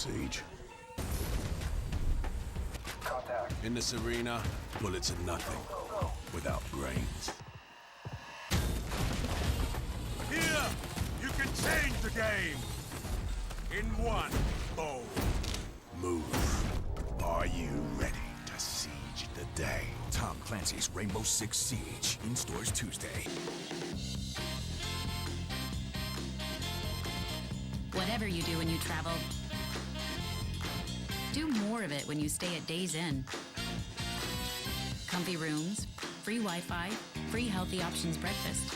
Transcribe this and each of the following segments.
Siege. Contact. In this arena, bullets are nothing without brains. Here, you can change the game in one bold move. Are you ready to siege the day? Tom Clancy's Rainbow Six Siege, in stores Tuesday. Whatever you do when you travel, do more of it when you stay at Days Inn. Comfy rooms, free Wi-Fi, free healthy options breakfast.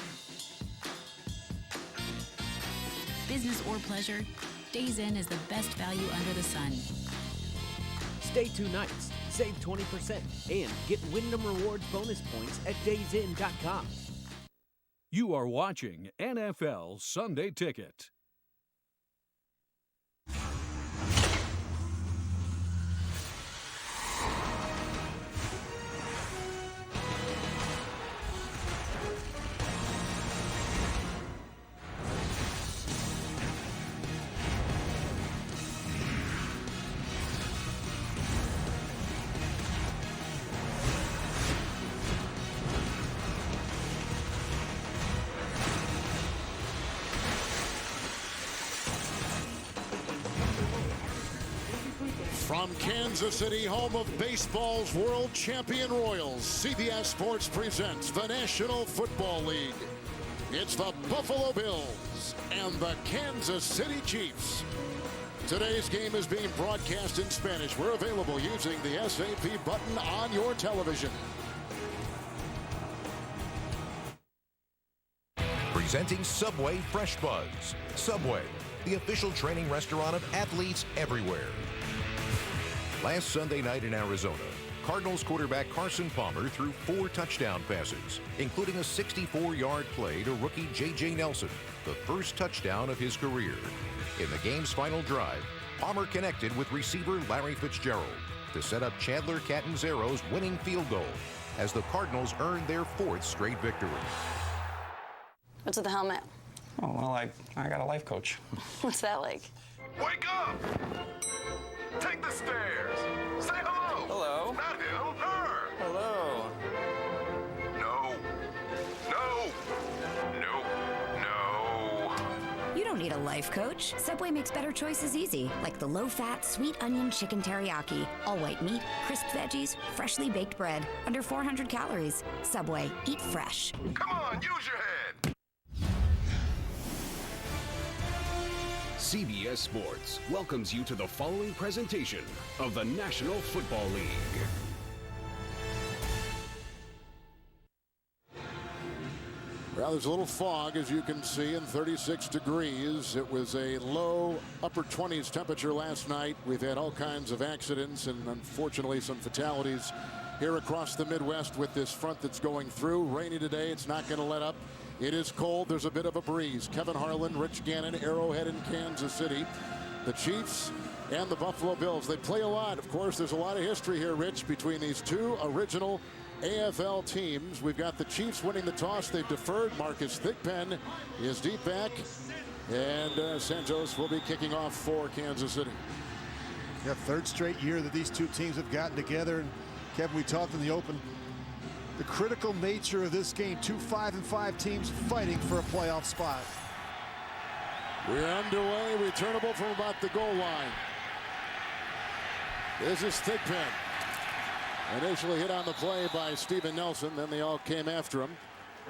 Business or pleasure, Days Inn is the best value under the sun. Stay 2 nights, save 20%, and get Wyndham Rewards bonus points at daysin.com. You are watching NFL Sunday Ticket. From Kansas City, home of baseball's world champion Royals, CBS Sports presents the National Football League. It's the Buffalo Bills and the Kansas City Chiefs. Today's game is being broadcast in Spanish. We're available using the SAP button on your television. Presenting Subway Fresh Buzz. Subway, the official training restaurant of athletes everywhere. Last Sunday night in Arizona, Cardinals quarterback Carson Palmer threw 4 touchdown passes, including a 64-yard play to rookie J.J. Nelson, the first touchdown of his career. In the game's final drive, Palmer connected with receiver Larry Fitzgerald to set up Chandler Catanzaro's winning field goal as the Cardinals earned their 4th straight victory. What's with the helmet? Oh, well, I got a life coach. What's that like? Wake up! Take the stairs! Say hello! Hello? Not him, her! Hello. No. No. No. No. You don't need a life coach. Subway makes better choices easy, like the low-fat, sweet onion chicken teriyaki. All white meat, crisp veggies, freshly baked bread, under 400 calories. Subway, eat fresh. Come on, use your head! CBS Sports welcomes you to the following presentation of the National Football League. Well, there's a little fog, as you can see, and 36 degrees. It was a low upper 20s temperature last night. We've had all kinds of accidents and, unfortunately, some fatalities here across the Midwest with this front that's going through. Rainy today. It's not going to let up. It is cold. There's a bit of a breeze. Kevin Harlan, Rich Gannon, Arrowhead in Kansas City. The Chiefs and the Buffalo Bills. They play a lot. Of course, there's a lot of history here, Rich, between these two original AFL teams. We've got the Chiefs winning the toss. They've deferred. Marcus Thigpen is deep back. And Santos will be kicking off for Kansas City. Yeah, 3rd straight year that these two teams have gotten together. And Kevin, we talked in the open. The critical nature of this game, 2 5-5 teams fighting for a playoff spot. We're underway, returnable from about the goal line. This is Thigpen. Initially hit on the play by Steven Nelson, then they all came after him.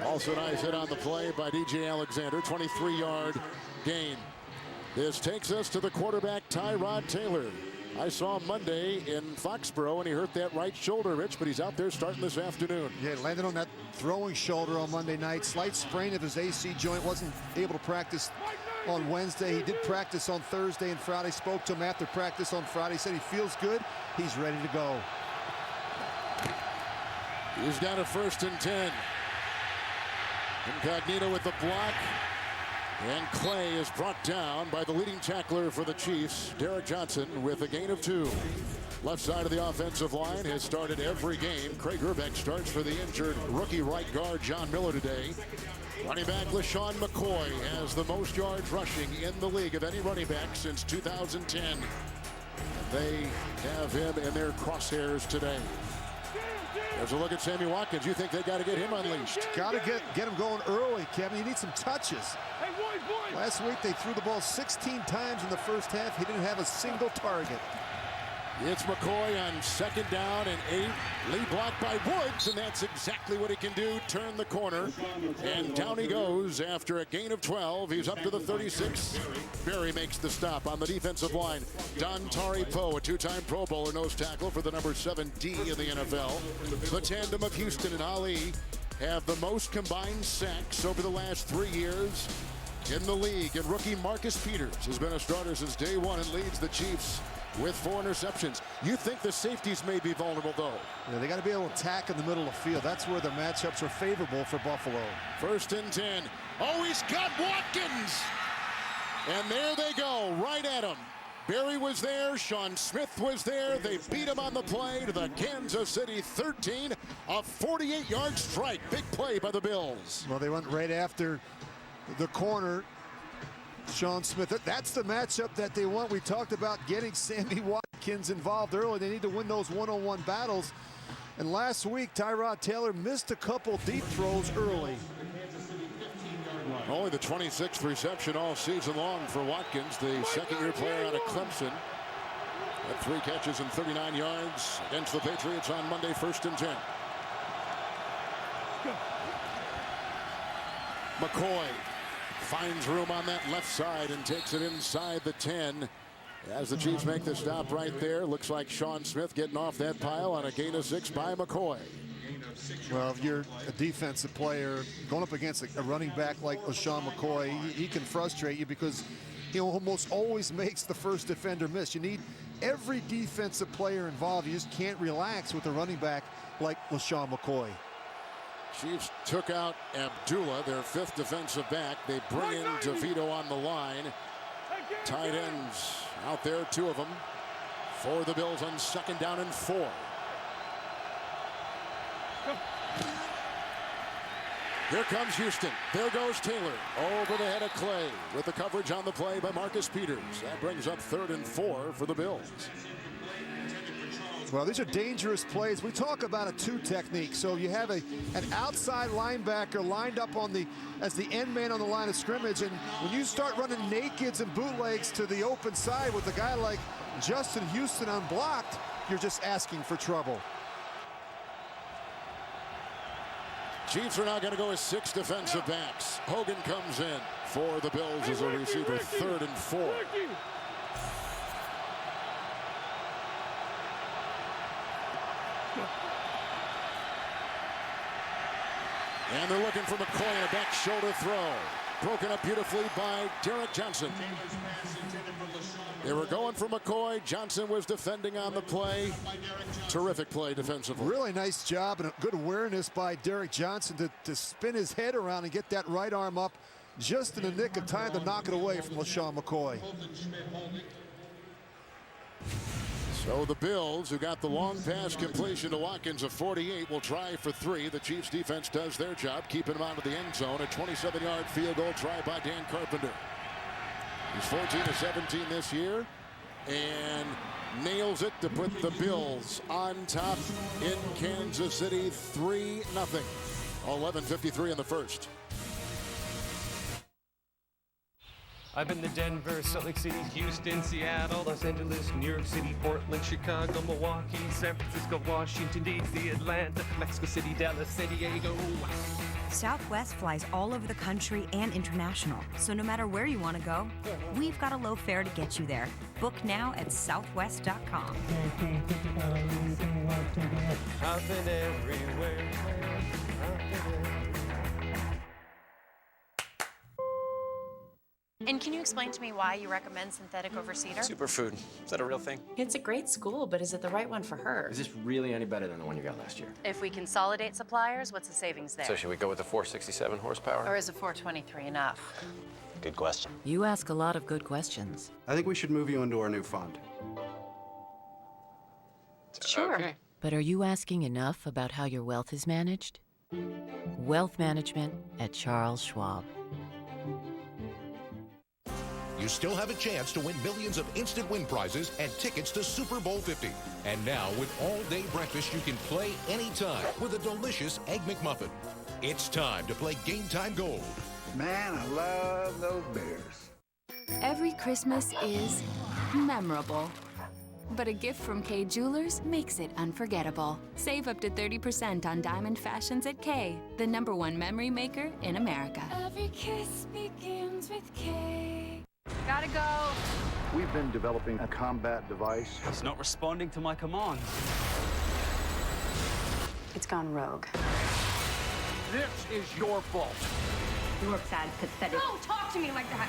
Also nice hit on the play by DJ Alexander, 23-yard gain. This takes us to the quarterback, Tyrod Taylor. I saw him Monday in Foxborough, and he hurt that right shoulder, Rich, but he's out there starting this afternoon. Yeah, landed on that throwing shoulder on Monday night. Slight sprain of his AC joint. Wasn't able to practice on Wednesday. He did practice on Thursday and Friday. Spoke to him after practice on Friday. Said he feels good. He's ready to go. He's got a 1st and 10. Incognito with the block. And Clay is brought down by the leading tackler for the Chiefs, Derek Johnson, with a gain of 2. Left side of the offensive line has started every game. Craig Urbeck starts for the injured rookie right guard John Miller today. Running back LaShawn McCoy has the most yards rushing in the league of any running back since 2010. They have him in their crosshairs today. There's a look at Sammy Watkins. You think they got to get him unleashed? Got to get him going early, Kevin. You need some touches. Last week they threw the ball 16 times in the first half. He didn't have a single target. It's McCoy on 2nd down and 8. Lead blocked by Woods, and that's exactly what he can do. Turn the corner, and down he goes after a gain of 12. He's up to the 36. Berry makes the stop on the defensive line. Dontari Poe, a 2-time Pro Bowler, nose tackle for the number 7D in the NFL. The tandem of Houston and Ali have the most combined sacks over the last 3 years in the league. And rookie Marcus Peters has been a starter since day one and leads the Chiefs with 4 interceptions. You think the safeties may be vulnerable, though? Yeah, they got to be able to attack in the middle of the field. That's where the matchups are favorable for Buffalo. 1st and 10. Oh, he's got Watkins! And there they go, right at him. Berry was there, Sean Smith was there. They beat him on the play to the Kansas City 13. A 48-yard strike. Big play by the Bills. Well, they went right after the corner. Sean Smith, that's the matchup that they want. We talked about getting Sammy Watkins involved early. They need to win those one-on-one battles. And last week, Tyrod Taylor missed a couple deep throws early. Only the 26th reception all season long for Watkins, the second-year player out of Clemson. Had 3 catches and 39 yards against the Patriots on Monday, 1st and 10. McCoy finds room on that left side and takes it inside the 10. As the Chiefs make the stop right there, looks like Sean Smith getting off that pile on a gain of 6 by McCoy. Well, if you're a defensive player going up against a running back like LaShawn McCoy, he can frustrate you because he almost always makes the first defender miss. You need every defensive player involved. You just can't relax with a running back like LaShawn McCoy. Chiefs took out Abdullah, their 5th defensive back. They bring in DeVito on the line. Tight ends out there, 2 of them for the Bills on 2nd down and 4. Here comes Houston. There goes Taylor over the head of Clay with the coverage on the play by Marcus Peters. That brings up 3rd and 4 for the Bills. Well, these are dangerous plays. We talk about a 2 technique. So you have an outside linebacker lined up as the end man on the line of scrimmage. And when you start running nakeds and bootlegs to the open side with a guy like Justin Houston unblocked, you're just asking for trouble. Chiefs are now going to go with 6 defensive backs. Hogan comes in for the Bills as a receiver, 3rd and 4. And they're looking for McCoy and a back shoulder throw. Broken up beautifully by Derek Johnson. They were going for McCoy. Johnson was defending on the play. Terrific play defensively. Really nice job and a good awareness by Derek Johnson to spin his head around and get that right arm up just in the nick of time to knock it away from LaShawn McCoy. So the Bills, who got the long pass completion to Watkins of 48, will try for 3. The Chiefs defense does their job, keeping him out of the end zone. A 27-yard field goal try by Dan Carpenter. He's 14-17 this year and nails it to put the Bills on top in Kansas City 3-0. 11:53 in the first. I've been to Denver, Salt Lake City, Houston, Seattle, Los Angeles, New York City, Portland, Chicago, Milwaukee, San Francisco, Washington, D.C., Atlanta, Mexico City, Dallas, San Diego. Southwest flies all over the country and international. So no matter where you want to go, we've got a low fare to get you there. Book now at southwest.com. I've been everywhere. And can you explain to me why you recommend synthetic over cedar? Superfood. Is that a real thing? It's a great school, but is it the right one for her? Is this really any better than the one you got last year? If we consolidate suppliers, what's the savings there? So should we go with the 467 horsepower? Or is a 423 enough? Good question. You ask a lot of good questions. I think we should move you into our new fund. Sure. Okay. But are you asking enough about how your wealth is managed? Wealth management at Charles Schwab. you still have a chance to win millions of instant win prizes and tickets to Super Bowl 50. And now, with all-day breakfast, you can play anytime with a delicious Egg McMuffin. It's time to play Game Time Gold. Man, I love those Bears. Every Christmas is memorable. But a gift from Kay Jewelers makes it unforgettable. Save up to 30% on diamond fashions at Kay, the #1 memory maker in America. Every kiss begins with Kay. Gotta go. We've been developing a combat device. It's not responding to my commands. It's gone rogue. This is your fault. Your sad, pathetic. Don't talk to me like that.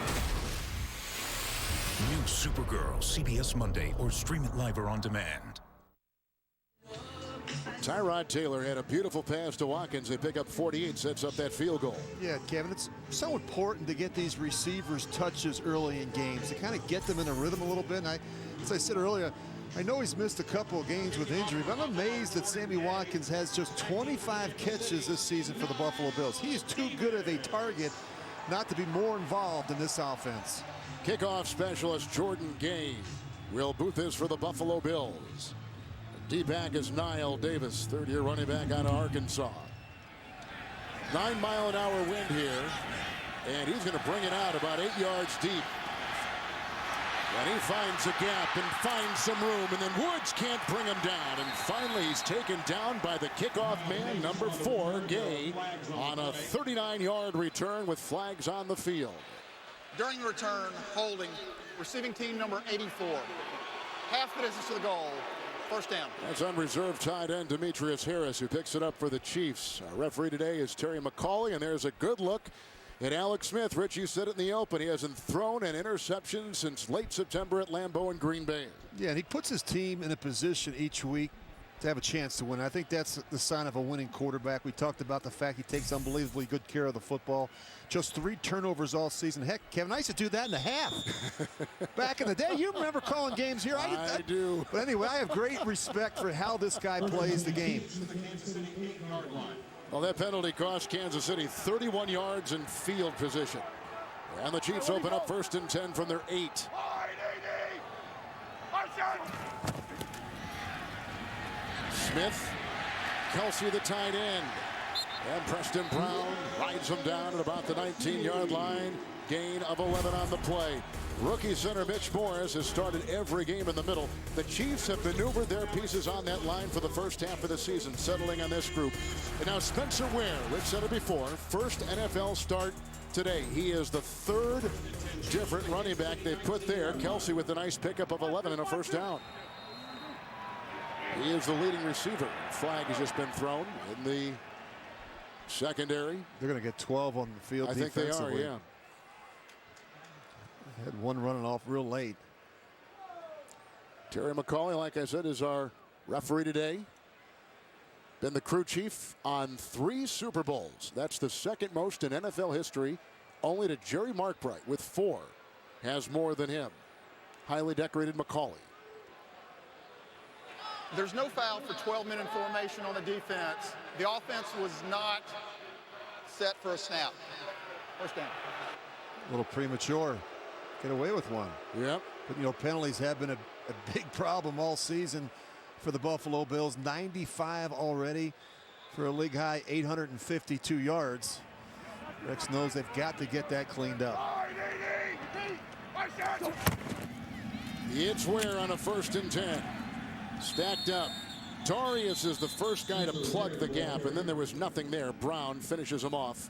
New Supergirl, CBS Monday, or stream it live or on demand. Tyrod Taylor had a beautiful pass to Watkins. They pick up 48, sets up that field goal. Yeah, Kevin, it's so important to get these receivers touches early in games to kind of get them in a rhythm a little bit. And as I said earlier, I know he's missed a couple of games with injury, but I'm amazed that Sammy Watkins has just 25 catches this season for the Buffalo Bills. He is too good of a target not to be more involved in this offense. Kickoff specialist Jordan Gay. Will Booth is for the Buffalo Bills. D-back is Niall Davis, third-year running back out of Arkansas. 9-mile-an-hour wind here, and he's going to bring it out about 8 yards deep. And he finds a gap and finds some room, and then Woods can't bring him down. And finally, he's taken down by the kickoff man, number 4, Gay, on a 39-yard return with flags on the field. During the return, holding, receiving team number 84. Half the distance to the goal. First down. That's unreserved tight end Demetrius Harris, who picks it up for the Chiefs. Our referee today is Terry McCauley, and there's a good look at Alex Smith. Rich, you said it in the open. He hasn't thrown an interception since late September at Lambeau and Green Bay. Yeah, and he puts his team in a position each week to have a chance to win. I think that's the sign of a winning quarterback. We talked about the fact he takes unbelievably good care of the football. Just 3 turnovers all season. Heck, Kevin, I used to do that in a half. Back in the day, you remember calling games here. I do. But anyway, I have great respect for how this guy plays the game. Well, that penalty cost Kansas City 31 yards in field position. And the Chiefs open up 1st and 10 from their 8. Smith, Kelsey the tight end. And Preston Brown rides him down at about the 19-yard line. Gain of 11 on the play. Rookie center Mitch Morris has started every game in the middle. The Chiefs have maneuvered their pieces on that line for the first half of the season, settling on this group. And now Spencer Ware, Rich said it before, first NFL start today. He is the 3rd different running back they've put there. Kelsey with a nice pickup of 11 and a first down. He is the leading receiver. Flag has just been thrown in the secondary. They're going to get 12 on the field. I think they are, yeah. Had one running off real late. Terry McCauley, like I said, is our referee today. Been the crew chief on 3 Super Bowls. That's the 2nd most in NFL history, only to Jerry Markbright with 4. Has more than him. Highly decorated McCauley. There's no foul for 12 men in formation on the defense. The offense was not set for a snap. First down. A little premature. Get away with one. Yep. But, you know, penalties have been a big problem all season for the Buffalo Bills. 95 already for a league high 852 yards. Rex knows they've got to get that cleaned up. It's Ware on a 1st and 10. Stacked up. Darius is the first guy to plug the gap, and then there was nothing there. Brown finishes him off,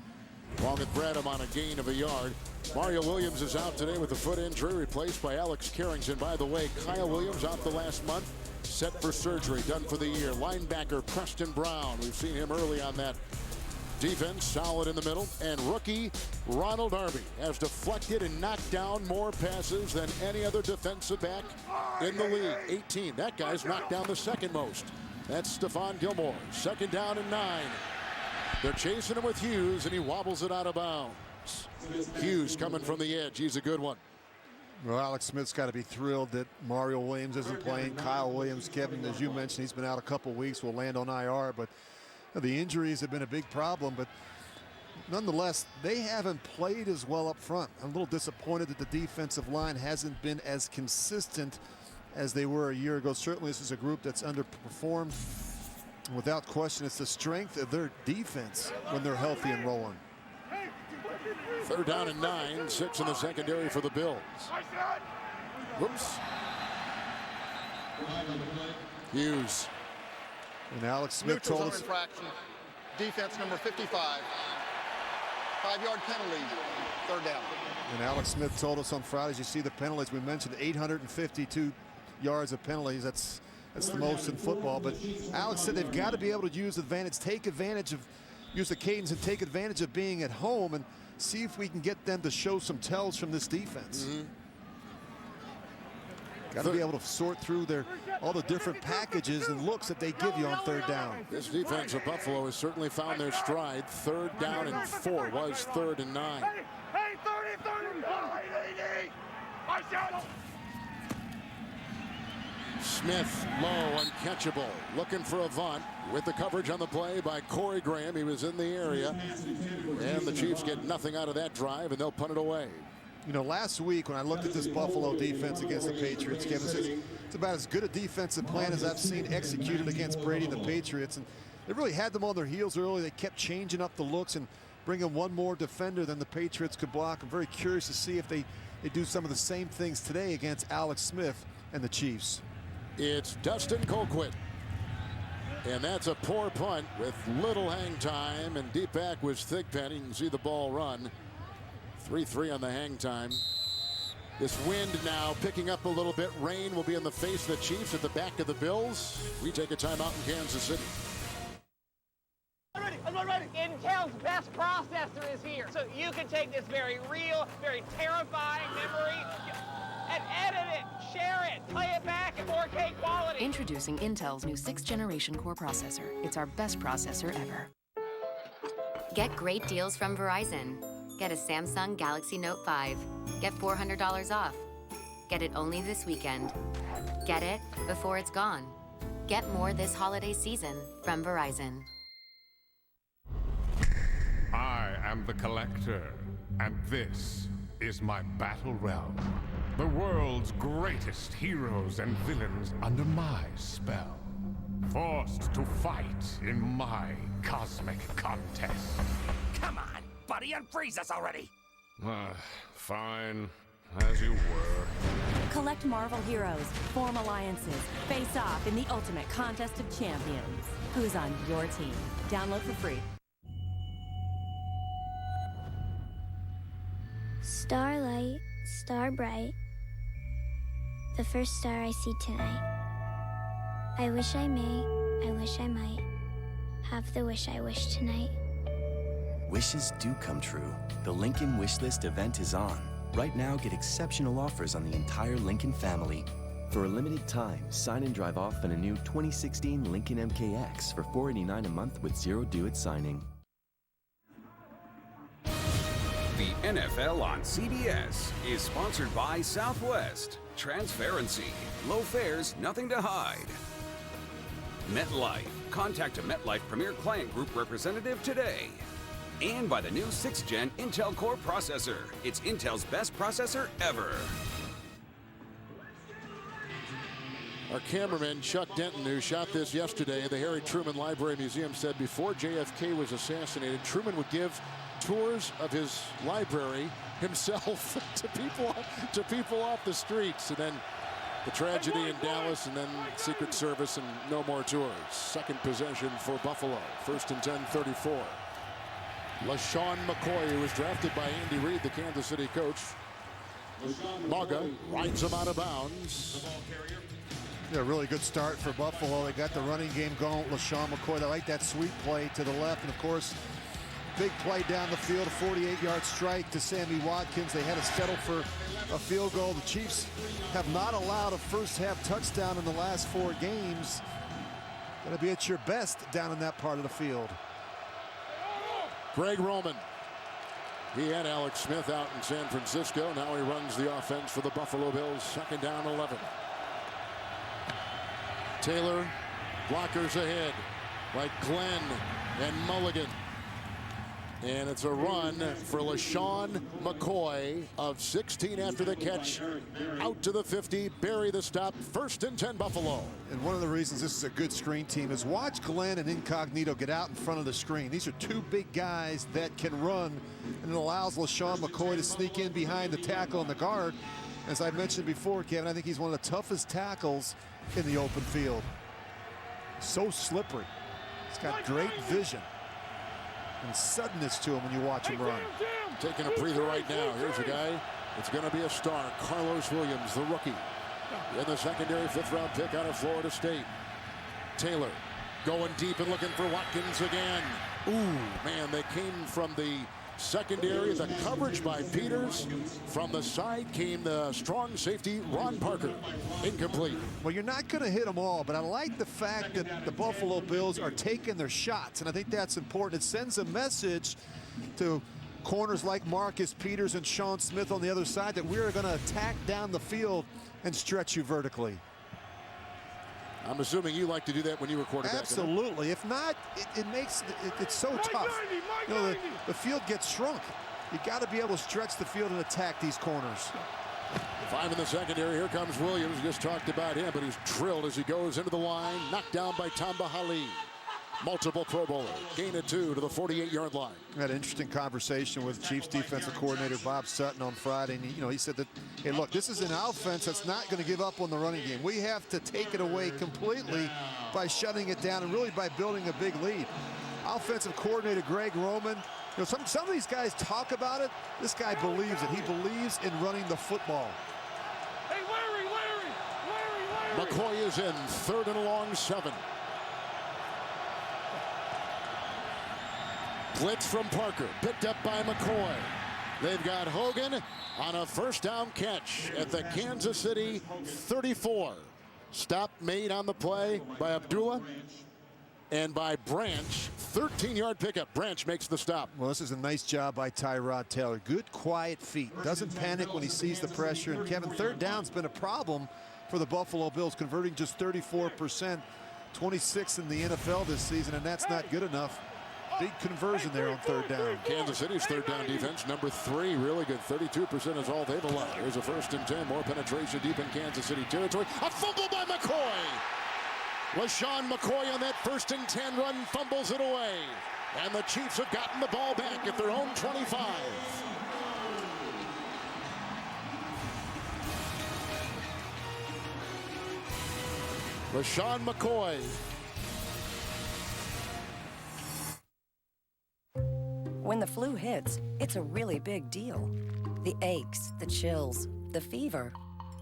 along with Bradham on a gain of a yard. Mario Williams is out today with a foot injury, replaced by Alex Carrington. By the way, Kyle Williams out the last month, set for surgery, done for the year. Linebacker Preston Brown, we've seen him early on that defense, solid in the middle. And rookie Ronald Darby has deflected and knocked down more passes than any other defensive back in the league. 18. That guy's knocked down the 2nd most. That's Stephon Gilmore. 2nd down and 9. They're chasing him with Hughes, and he wobbles it out of bounds. Hughes coming from the edge. He's a good one. Well, Alex Smith's got to be thrilled that Mario Williams isn't playing. Kyle Williams, Kevin, as you mentioned, he's been out a couple weeks, will land on IR, but the injuries have been a big problem. But nonetheless, they haven't played as well up front. I'm a little disappointed that the defensive line hasn't been as consistent as they were a year ago. Certainly, this is a group that's underperformed. Without question, it's the strength of their defense when they're healthy and rolling. 3rd down and 9, 6 in the secondary for the Bills. Whoops. Hughes. And Alex Smith told us. Infraction. Defense number 55. 5-yard penalty. 3rd down. And Alex Smith told us on Fridays, you see the penalties. We mentioned 852 yards of penalties. That's the most in football. But Alex said they've got to be able to use use the cadence and take advantage of being at home and see if we can get them to show some tells from this defense. Got to be able to sort through all the different packages and looks that they give you on 3rd down. This defense of Buffalo has certainly found their stride. 3rd down and 4 was 3rd and 9. Smith, low, uncatchable, looking for Avant with the coverage on the play by Corey Graham. He was in the area, and the Chiefs get nothing out of that drive, and they'll punt it away. You know, last week when I looked at this Buffalo defense against the Patriots, Kevin says it's about as good a defensive plan as I've seen executed against Brady and the Patriots. And they really had them on their heels early. They kept changing up the looks and bringing one more defender than the Patriots could block. I'm very curious to see if they do some of the same things today against Alex Smith and the Chiefs. It's Dustin Colquitt. And that's a poor punt with little hang time, and deep back was Thigpen. You can see the ball run. 3-3 on the hang time. This wind now picking up a little bit. Rain will be in the face of the Chiefs at the back of the Bills. We take a timeout in Kansas City. I'm ready. Intel's best processor is here. So you can take this very real, very terrifying memory and edit it, share it, play it back at 4K quality. Introducing Intel's new 6th generation core processor. It's our best processor ever. Get great deals from Verizon. Get a Samsung Galaxy Note 5. Get $400 off. Get it only this weekend. Get it before it's gone. Get more this holiday season from Verizon. I am the Collector, and this is my battle realm. The world's greatest heroes and villains under my spell. Forced to fight in my cosmic contest. Come on, buddy, unfreeze us already. Fine, as you were. Collect Marvel heroes, form alliances, face off in the ultimate contest of champions. Who's on your team? Download for free. Starlight, star bright, the first star I see tonight. I wish I may, I wish I might, have the wish I wish tonight. Wishes do come true. The Lincoln Wishlist event is on. Right now, get exceptional offers on the entire Lincoln family. For a limited time, sign and drive off in a new 2016 Lincoln MKX for $489 a month with zero due at signing. The NFL on CBS is sponsored by Southwest. Transparency. Low fares, nothing to hide. MetLife. Contact a MetLife Premier Client Group representative today. And by the new 6th Gen Intel Core processor. It's Intel's best processor ever. Our cameraman, Chuck Denton, who shot this yesterday at the Harry Truman Library Museum, said before JFK was assassinated, Truman would give tours of his library himself to people off the streets. And then the tragedy in Dallas, and then Secret Service, and no more tours. Second possession for Buffalo. 1st and 10, 34. LaShawn McCoy, who was drafted by Andy Reid, the Kansas City coach. Maga rides him out of bounds. Yeah, really good start for Buffalo. They got the running game going. LaShawn McCoy, they like that sweep play to the left. And, of course, big play down the field, a 48-yard strike to Sammy Watkins. They had to settle for a field goal. The Chiefs have not allowed a first-half touchdown in the last 4 games. Got to be at your best down in that part of the field. Greg Roman. He had Alex Smith out in San Francisco. Now he runs the offense for the Buffalo Bills. 2nd down, 11. Taylor, blockers ahead, like Glenn and Mulligan. And it's a run for LaShawn McCoy of 16 after the catch. Out to the 50, bury the stop, 1st and 10 Buffalo. And one of the reasons this is a good screen team is watch Glenn and Incognito get out in front of the screen. These are two big guys that can run, and it allows LaShawn McCoy to sneak in behind the tackle and the guard. As I mentioned before, Kevin, I think he's one of the toughest tackles in the open field. So slippery. He's got great vision and suddenness to him when you watch him run. Taking a breather right now. Here's a guy. It's going to be a star. Carlos Williams, the rookie. In the secondary, 5th-round pick out of Florida State. Taylor going deep and looking for Watkins again. Ooh, man, they came from the secondary. The coverage by Peters. From the side came the strong safety, Ron Parker. Incomplete. Well, you're not going to hit them all, but I like the fact that the Buffalo Bills are taking their shots, and I think that's important. It sends a message to corners like Marcus Peters and Sean Smith on the other side that we're going to attack down the field and stretch you vertically. I'm assuming you like to do that when you were quarterback. Absolutely. If not, it's so tough. You know, the field gets shrunk. You got to be able to stretch the field and attack these corners. 5 in the secondary. Here comes Williams. We just talked about him, but he's drilled as he goes into the line. Knocked down by Tamba Hali. Multiple Pro Bowler. Gain of 2 to the 48-yard line. I had an interesting conversation with Chiefs defensive coordinator Bob Sutton on Friday. And he said that, hey, look, this is an offense that's not going to give up on the running game. We have to take it away completely by shutting it down and really by building a big lead. Offensive coordinator Greg Roman, you know, some of these guys talk about it. This guy believes it. He believes in running the football. Hey, Larry! McCoy is in, 3rd and a long 7. Blitz from Parker, picked up by McCoy. They've got Hogan on a 1st down catch at the Kansas City 34. Stop made on the play by Abdullah and by Branch. 13-yard pickup. Branch makes the stop. Well, this is a nice job by Tyrod Taylor. Good, quiet feet. Doesn't panic when he sees the pressure. And Kevin, 3rd down's been a problem for the Buffalo Bills, converting just 34%, 26 in the NFL this season, and that's not good enough. Big conversion there on 3rd down. Kansas City's 3rd down defense, number 3, really good. 32% is all they've allowed. Here's a 1st and 10, more penetration deep in Kansas City territory. A fumble by McCoy. LaShawn McCoy on that 1st and 10 run fumbles it away. And the Chiefs have gotten the ball back at their own 25. LaShawn McCoy. When the flu hits, it's a really big deal. The aches, the chills, the fever.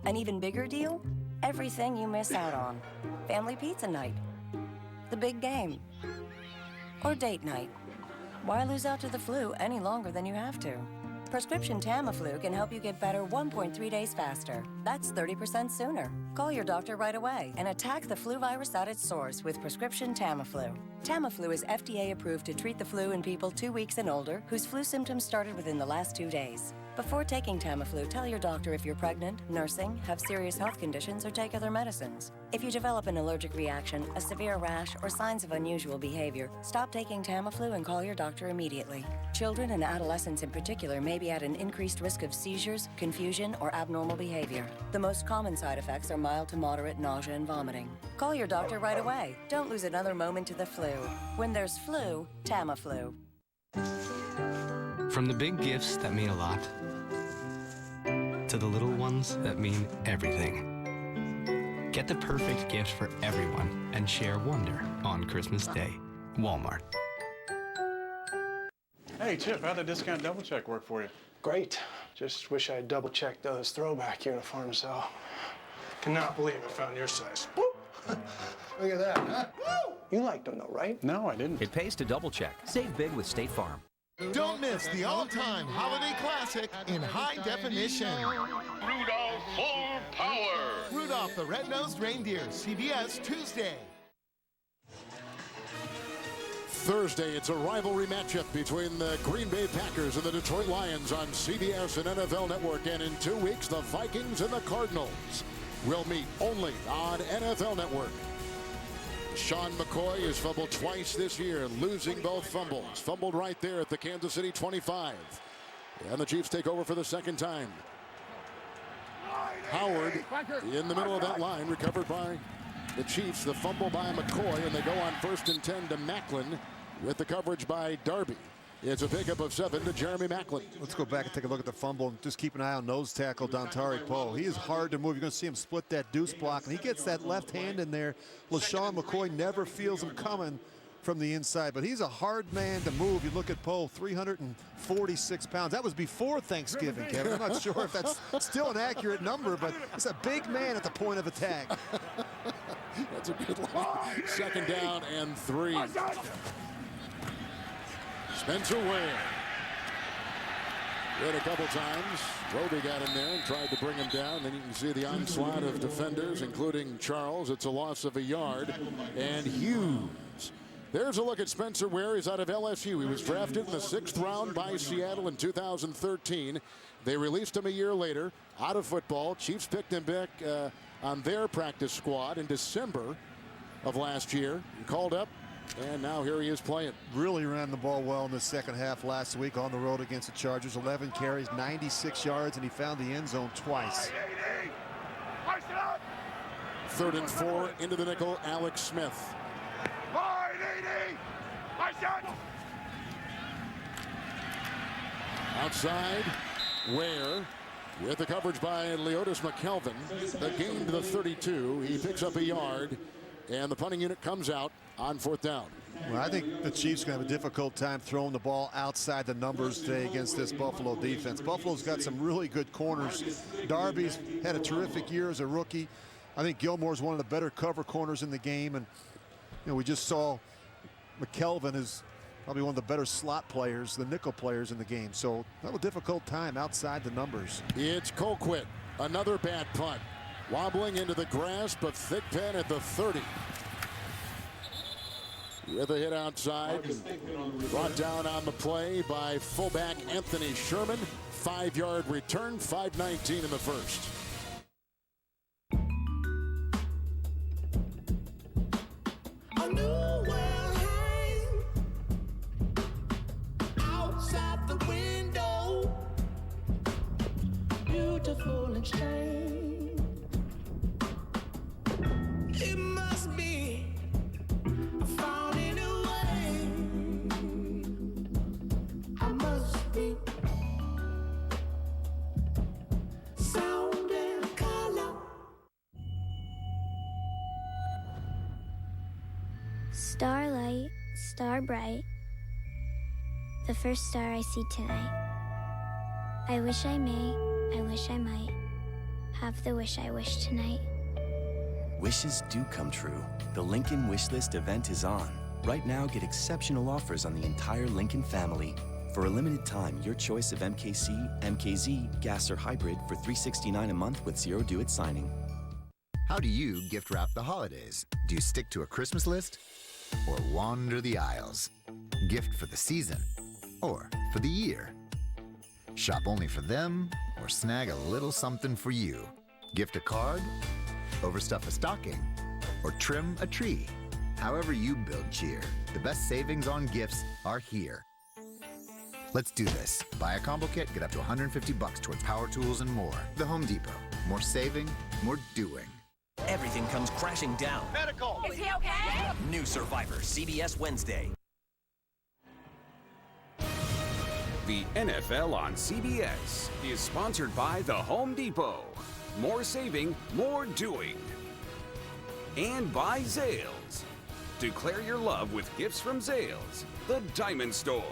An even bigger deal? Everything you miss out on. Family pizza night. The big game. Or date night. Why lose out to the flu any longer than you have to? Prescription Tamiflu can help you get better 1.3 days faster. That's 30% sooner. Call your doctor right away and attack the flu virus at its source with Prescription Tamiflu. Tamiflu is FDA approved to treat the flu in people 2 weeks and older whose flu symptoms started within the last 2 days. Before taking Tamiflu, tell your doctor if you're pregnant, nursing, have serious health conditions, or take other medicines. If you develop an allergic reaction, a severe rash, or signs of unusual behavior, stop taking Tamiflu and call your doctor immediately. Children and adolescents in particular may be at an increased risk of seizures, confusion, or abnormal behavior. The most common side effects are mild to moderate nausea and vomiting. Call your doctor right away. Don't lose another moment to the flu. When there's flu, Tamiflu. From the big gifts that mean a lot to the little ones that mean everything. Get the perfect gift for everyone and share wonder on Christmas Day. Walmart. Hey, Chip, how'd the discount double check work for you? Great. Just wish I had double checked those throwback uniforms, though. Cannot believe I found your size. Woo! Look at that, huh? Woo! You liked them, though, right? No, I didn't. It pays to double check. Save big with State Farm. Don't miss the all-time holiday classic in high definition. Rudolph Full Power. Rudolph the Red-Nosed Reindeer, CBS Tuesday. Thursday, it's a rivalry matchup between the Green Bay Packers and the Detroit Lions on CBS and NFL Network. And in 2 weeks, the Vikings and the Cardinals will meet only on NFL Network. Sean McCoy has fumbled twice this year, losing both fumbles. Fumbled right there at the Kansas City 25. And the Chiefs take over for the second time. Howard in the middle of that line, recovered by the Chiefs. The fumble by McCoy, and they go on 1st and 10 to Macklin with the coverage by Darby. It's a pickup of 7 to Jeremy Macklin. Let's go back and take a look at the fumble and just keep an eye on nose tackle Dontari Poe. He is hard to move. You're going to see him split that deuce block, and he gets that left hand in there. LaShawn McCoy never feels him coming from the inside, but he's a hard man to move. You look at Poe, 346 pounds. That was before Thanksgiving, Kevin. I'm not sure if that's still an accurate number, but it's a big man at the point of attack. That's a good line. 2nd down and 3. Spencer Ware. Hit a couple times. Roby got in there and tried to bring him down. Then you can see the onslaught of defenders, including Charles. It's a loss of a yard. And Hughes. There's a look at Spencer Ware. He's out of LSU. He was drafted in the 6th round by Seattle in 2013. They released him a year later out of football. Chiefs picked him back on their practice squad in December of last year. He called up, and now here he is playing. Really ran the ball well in the second half last week on the road against the Chargers. 11 carries, 96 yards, and he found the end zone twice. 3rd and 4 into the nickel, Alex Smith. Outside, Ware with the coverage by Leotis McKelvin. The gain to the 32. He picks up a yard, and the punting unit comes out on 4th down. Well, I think the Chiefs are going to have a difficult time throwing the ball outside the numbers today against this Buffalo defense. Buffalo's got some really good corners. Darby's had a terrific year as a rookie. I think Gilmore's one of the better cover corners in the game, and we just saw McKelvin is probably one of the better slot players, the nickel players in the game. So have a difficult time outside the numbers. It's Colquitt, another bad punt. Wobbling into the grasp of Thigpen at the 30. With a hit outside, brought down on the play by fullback Anthony Sherman. 5-yard return, 5:19 in the first. A new world hang outside the window, beautiful and strange. It must be I found a new way. I must be sound and color. Starlight, star bright, the first star I see tonight. I wish I may, I wish I might, have the wish I wish tonight. Wishes do come true. The Lincoln Wishlist event is on. Right now, get exceptional offers on the entire Lincoln family. For a limited time, your choice of MKC, MKZ, gas or hybrid for $369 a month with zero due at signing. How do you gift wrap the holidays? Do you stick to a Christmas list or wander the aisles? Gift for the season or for the year? Shop only for them or snag a little something for you? Gift a card? Overstuff a stocking? Or trim a tree? However you build cheer, the best savings on gifts are here. Let's do this. Buy a combo kit, get up to $150 towards power tools and more. The Home Depot. More saving, more doing. Everything comes crashing down. Medical! Is he okay? New Survivor, CBS Wednesday. The NFL on CBS is sponsored by the Home Depot. More saving, more doing. And by Zales. Declare your love with gifts from Zales, the Diamond Store.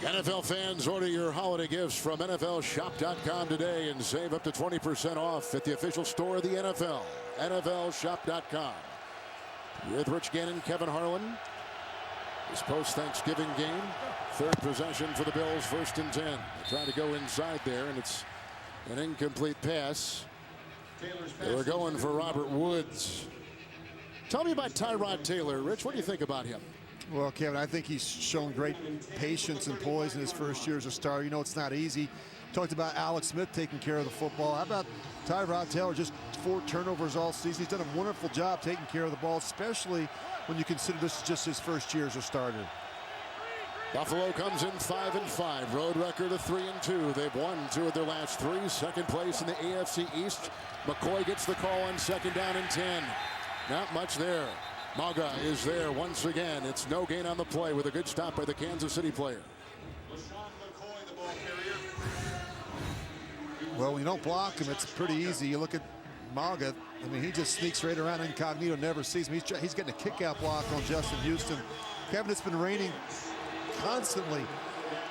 NFL fans, order your holiday gifts from NFLshop.com today and save up to 20% off at the official store of the NFL, NFLshop.com. With Rich Gannon, Kevin Harlan. This post-Thanksgiving game, 3rd possession for the Bills, 1st and 10. They try to go inside there, and it's an incomplete pass. They were going for Robert Woods. Tell me about Tyrod Taylor, Rich. What do you think about him? Well, Kevin, I think he's shown great patience and poise in his first year as a starter. You know, it's not easy Talked about Alex Smith taking care of the football. How about Tyrod Taylor? Just 4 turnovers all season. He's done a wonderful job taking care of the ball, especially when you consider this is just his first year as a starter. Buffalo comes in 5-5. Road record of 3-2. They've won 2 of their last 3. Second place in the AFC East. McCoy gets the call on 2nd down and 10. Not much there. Maga is there once again. It's no gain on the play with a good stop by the Kansas City player. Well, when you don't block him, it's pretty easy. You look at Maga. I mean, he just sneaks right around incognito, never sees him. He's getting a kick-out block on Justin Houston. Kevin, it's been raining constantly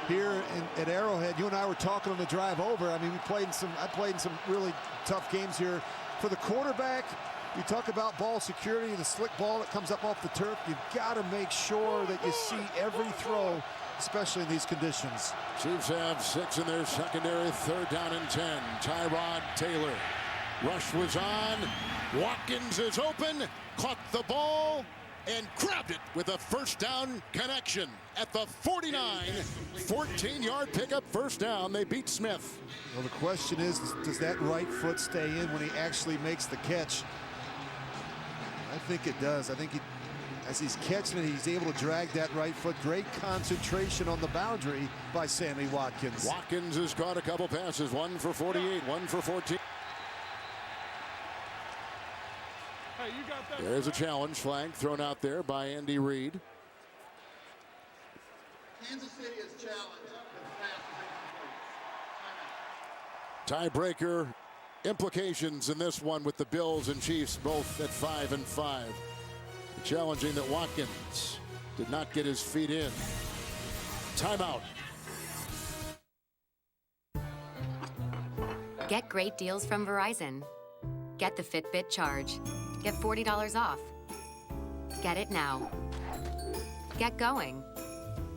here at Arrowhead. You and I were talking on the drive over. I mean, I played in some really tough games here. For the quarterback, you talk about ball security, the slick ball that comes up off the turf. You've got to make sure that you see every throw, especially in these conditions. Chiefs have 6 in their secondary. 3rd down and 10. Tyrod Taylor. Rush was on. Watkins is open. Caught the ball and grabbed it with a first down connection at the 49. 14-yard pickup, first down. They beat Smith. Well, the question is, does that right foot stay in when he actually makes the catch? I think it does. I think as he's catching it, he's able to drag that right foot. Great concentration on the boundary by Sammy Watkins. Watkins has caught a couple passes. 1 for 48, 1 for 14. There's a challenge flag thrown out there by Andy Reid. Kansas City is challenged. Tiebreaker implications in this one with the Bills and Chiefs both at 5-5. Challenging that Watkins did not get his feet in. Timeout. Get great deals from Verizon. Get the Fitbit Charge. Get $40 off. Get it now. Get going.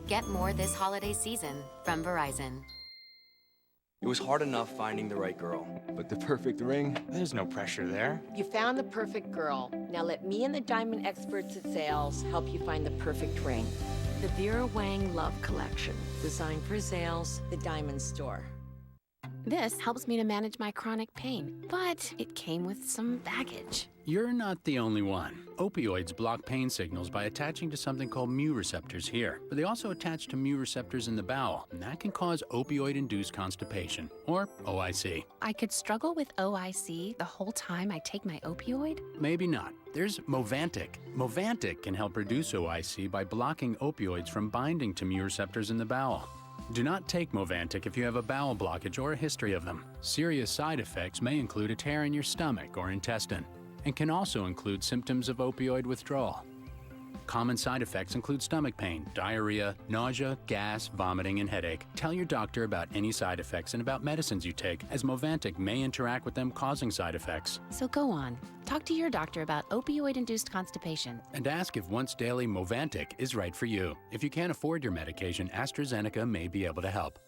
Get more this holiday season from Verizon. It was hard enough finding the right girl, but the perfect ring, there's no pressure there. You found the perfect girl. Now let me and the diamond experts at Zales help you find the perfect ring. The Vera Wang Love Collection, designed for Zales, The Diamond Store. This helps me to manage my chronic pain, but it came with some baggage. You're not the only one. Opioids block pain signals by attaching to something called mu receptors here, but they also attach to mu receptors in the bowel, and that can cause opioid-induced constipation, or OIC. I could struggle with OIC the whole time I take my opioid? Maybe not. There's Movantik. Movantik can help reduce OIC by blocking opioids from binding to mu receptors in the bowel. Do not take Movantik if you have a bowel blockage or a history of them. Serious side effects may include a tear in your stomach or intestine, and can also include symptoms of opioid withdrawal. Common side effects include stomach pain, diarrhea, nausea, gas, vomiting, and headache. Tell your doctor about any side effects and about medicines you take, as Movantik may interact with them, causing side effects. So go on. Talk to your doctor about opioid-induced constipation. And ask if once daily Movantik is right for you. If you can't afford your medication, AstraZeneca may be able to help.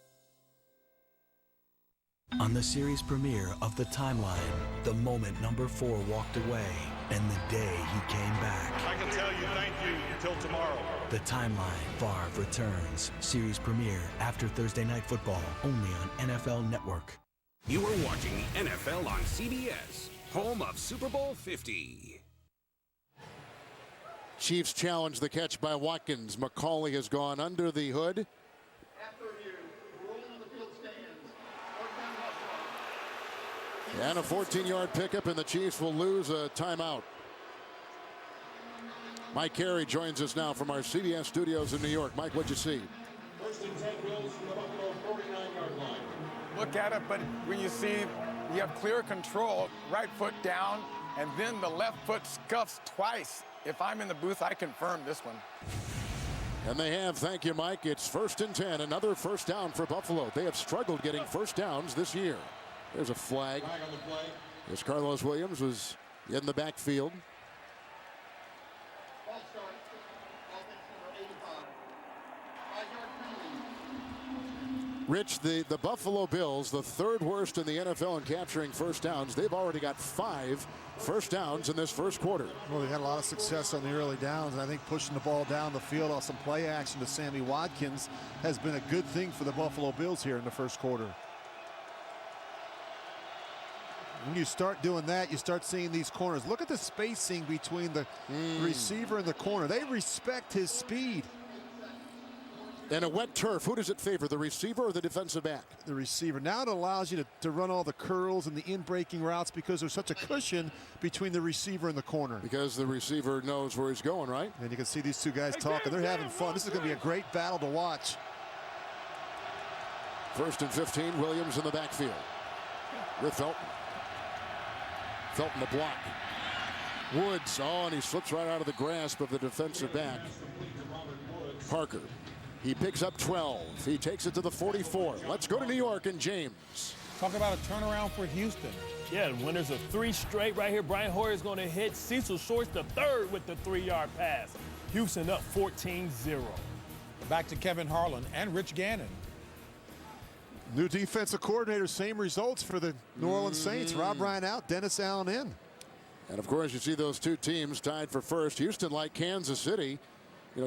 On the series premiere of The Timeline, the moment number 4 walked away and the day he came back. I can tell you thank you until tomorrow. The Timeline, Favre returns. Series premiere after Thursday Night Football, only on NFL Network. You are watching the NFL on CBS, home of Super Bowl 50. Chiefs challenge the catch by Watkins. McCauley has gone under the hood. And a 14-yard pickup, and the Chiefs will lose a timeout. Mike Carey joins us now from our CBS studios in New York. Mike, what'd you see? First and 10 Bills from the Buffalo 49-yard line. Look at it, but when you see you have clear control, right foot down, and then the left foot scuffs twice. If I'm in the booth, I confirm this one. And they have, thank you, Mike. It's 1st and 10, another first down for Buffalo. They have struggled getting first downs this year. There's a flag. As Carlos Williams was in the backfield. Rich, the Buffalo Bills, the 3rd worst in the NFL in capturing first downs. They've already got 5 first downs in this first quarter. Well, they had a lot of success on the early downs, and I think pushing the ball down the field off some play action to Sammy Watkins has been a good thing for the Buffalo Bills here in the first quarter. When you start doing that, you start seeing these corners. Look at the spacing between the receiver and the corner. They respect his speed. And a wet turf, who does it favor, the receiver or the defensive back? The receiver. Now it allows you to run all the curls and the in-breaking routes because there's such a cushion between the receiver and the corner. Because the receiver knows where he's going, right? And you can see these two guys talking. They're having fun. This is going to be a great battle to watch. 1st and 15, Williams in the backfield with Felton. Felton the block. Woods, and he slips right out of the grasp of the defensive back. Parker. He picks up 12. He takes it to the 44. Let's go to New York and James. Talk about a turnaround for Houston. Yeah, winners of 3 straight right here. Brian Hoyer's going to hit Cecil Shorts the third with the 3-yard pass. Houston up 14-0. Back to Kevin Harlan and Rich Gannon. New defensive coordinator, same results for the New Orleans Saints. Rob Ryan out, Dennis Allen in. And of course, you see those two teams tied for first. Houston, like Kansas City,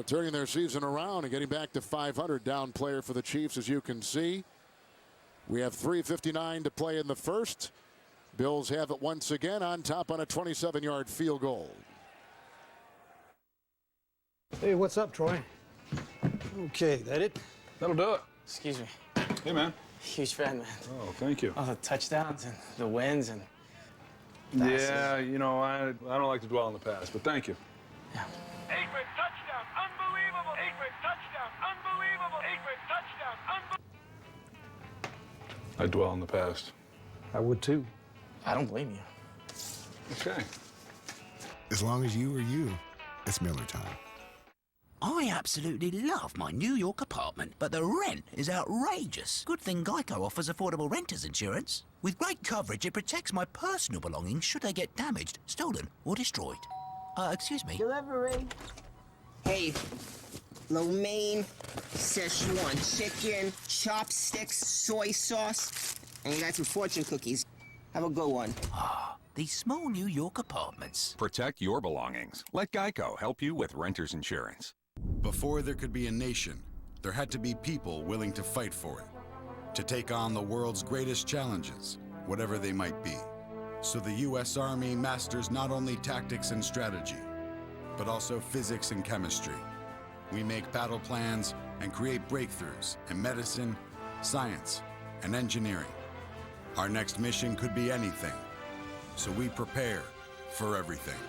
turning their season around and getting back to 500. Down player for the Chiefs, as you can see. We have 3:59 to play in the first. Bills have it once again on top on a 27-yard field goal. Hey, what's up, Troy? Okay, that it? That'll do it. Excuse me. Hey, man. Huge fan, man. Oh, thank you. Oh, the touchdowns and the wins and passes. Yeah, I don't like to dwell on the past, but thank you. Yeah. Aikman touchdown, unbelievable. Aikman touchdown, unbelievable. Aikman touchdown, unbelievable. I dwell on the past. I would too. I don't blame you. Okay. As long as you are you, it's Miller time. I absolutely love my New York apartment, but the rent is outrageous. Good thing Geico offers affordable renters insurance. With great coverage, it protects my personal belongings should they get damaged, stolen, or destroyed. Excuse me. Delivery. Hey, lo mein, Szechuan chicken, chopsticks, soy sauce, and you got some fortune cookies. Have a good one. These small New York apartments. Protect your belongings. Let Geico help you with renter's insurance. Before there could be a nation, there had to be people willing to fight for it, to take on the world's greatest challenges, whatever they might be. So the U.S. Army masters not only tactics and strategy, but also physics and chemistry. We make battle plans and create breakthroughs in medicine, science, and engineering. Our next mission could be anything, so we prepare for everything.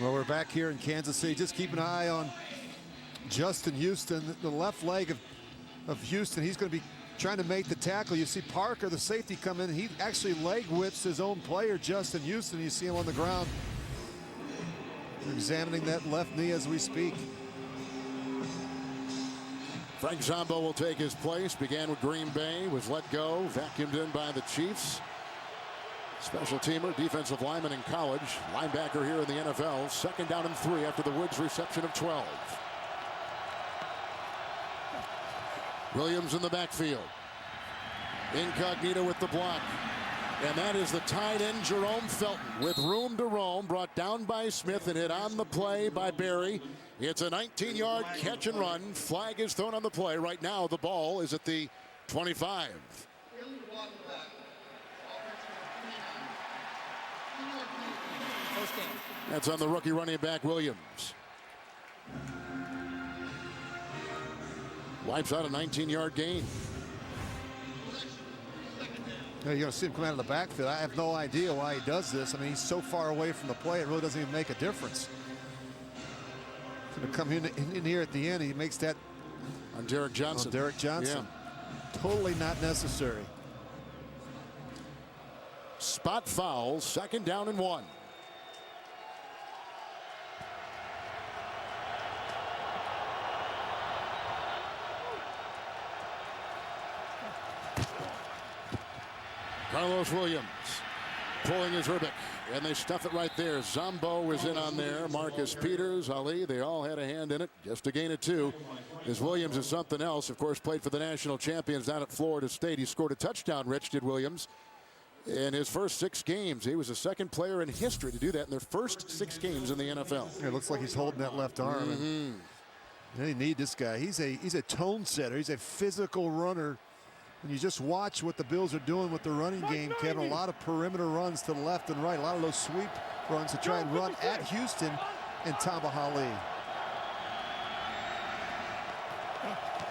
Well, we're back here in Kansas City. Just keep an eye on Justin Houston, the left leg of Houston. He's going to be trying to make the tackle. You see Parker, the safety, come in. He actually leg whips his own player, Justin Houston. You see him on the ground. We're examining that left knee as we speak. Frank Zombo will take his place. Began with Green Bay, was let go, vacuumed in by the Chiefs. Special teamer, defensive lineman in college, linebacker here in the NFL. 2nd down and 3 after the Woods reception of 12. Williams in the backfield. Incognito with the block. And that is the tight end, Jerome Felton, with room to roam, brought down by Smith and hit on the play by Barry. It's a 19-yard catch and run. Flag is thrown on the play. Right now, the ball is at the 25. That's on the rookie running back, Williams. Wipes out a 19-yard gain. You're going to see him come out of the backfield. I have no idea why he does this. I mean, he's so far away from the play, it really doesn't even make a difference. He's going to come in here at the end. He makes that on Derek Johnson. On Derek Johnson. Yeah. Totally not necessary. Spot foul, 2nd down and 1. Carlos Williams pulling his Herbeck, and they stuff it right there. Zombo was in on there. Marcus Peters, Ali, they all had a hand in it. Just a gain of 2. As Williams is something else. Of course, played for the national champions down at Florida State. He scored a touchdown, Rich did Williams, in his first 6 games. He was the 2nd player in history to do that in their first 6 games in the NFL. It looks like he's holding that left arm. They need this guy. He's a tone setter. He's a physical runner. When you just watch what the Bills are doing with the running game, Kevin, a lot of perimeter runs to the left and right, a lot of those sweep runs to try and run at Houston and Tamba Hali.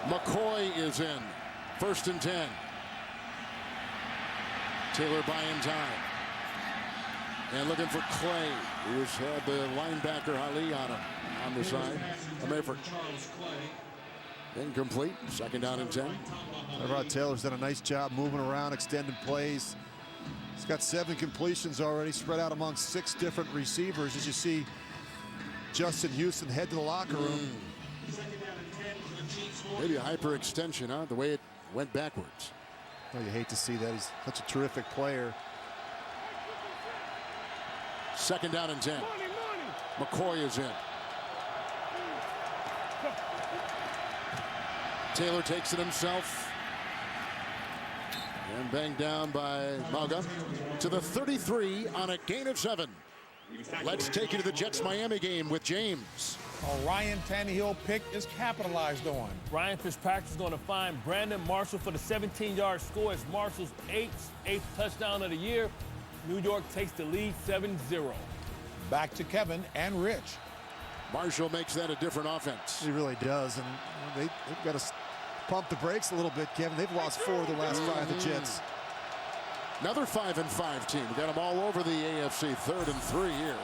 McCoy is in. 1st and 10. Taylor buying time. And looking for Clay, who's had the linebacker Ali on him on the side. A Mayford. Incomplete. 2nd down and 10. Tyrod Taylor's done a nice job moving around, extending plays. He's got 7 completions already, spread out among 6 different receivers. As you see Justin Houston head to the locker room. Maybe a hyperextension, huh? The way it went backwards. Oh, you hate to see that. He's such a terrific player. 2nd down and 10. McCoy is in. Taylor takes it himself. And banged down by Mauga to the 33 on a gain of 7. Let's take you to the Jets-Miami game with James. A Ryan Tannehill pick is capitalized on. Ryan Fitzpatrick is going to find Brandon Marshall for the 17-yard score. It's Marshall's eighth touchdown of the year. New York takes the lead 7-0. Back to Kevin and Rich. Marshall makes that a different offense. He really does, and they've got to pump the brakes a little bit, Kevin. They've lost 4 of the last 5, the Jets. Another 5-5 team. We got them all over the AFC. 3rd and 3 here.